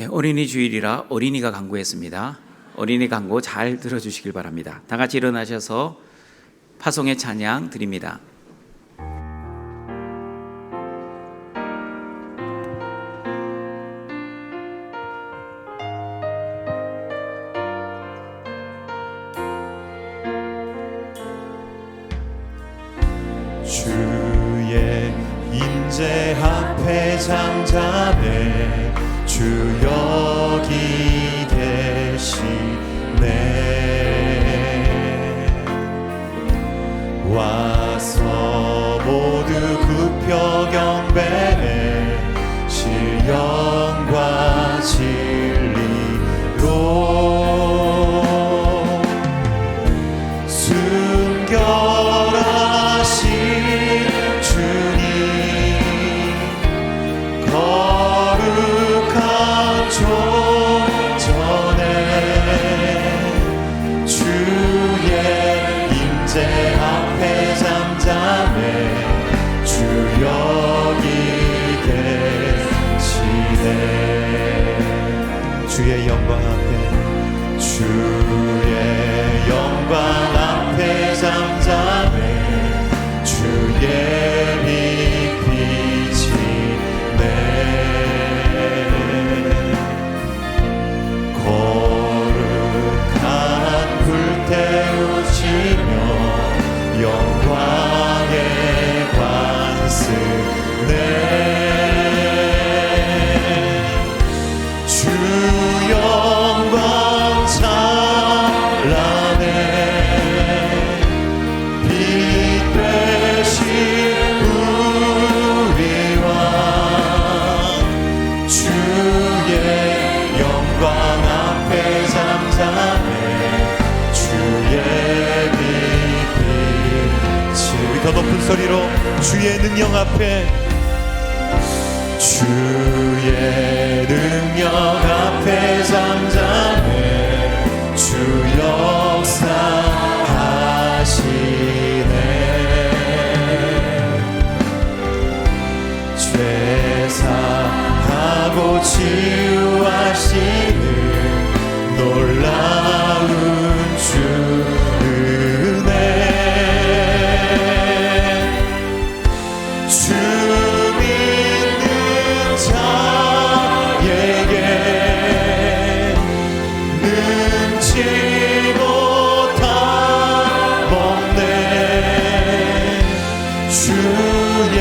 어린이 주일이라 어린이가 강구했습니다. 어린이 강구 잘 들어주시길 바랍니다. 다 같이 일어나셔서 파송의 찬양 드립니다. 주의 임재 앞에 잠잠해 주 여기 계시네. 와서 모두 굽혀 경배해 신령과 진리로 순결하신 주님 거룩한 존전에 주의 임재 앞에 잠잠해 주 여기 계시네. 주의 영광 앞에 주의 영광 앞에 잠잠해 주의 빛 비치네. 거룩한 불태우시며 영광의 관습네. 주 영광 찬란해 더 높은 소리로 주의 능력 앞에, 주의 능력 앞에 잠잠해 주 역사하시네. 죄 사하고 치유하시는 놀라운 주 은혜, 주 믿는 자에게 능치 못한 먹네. 주의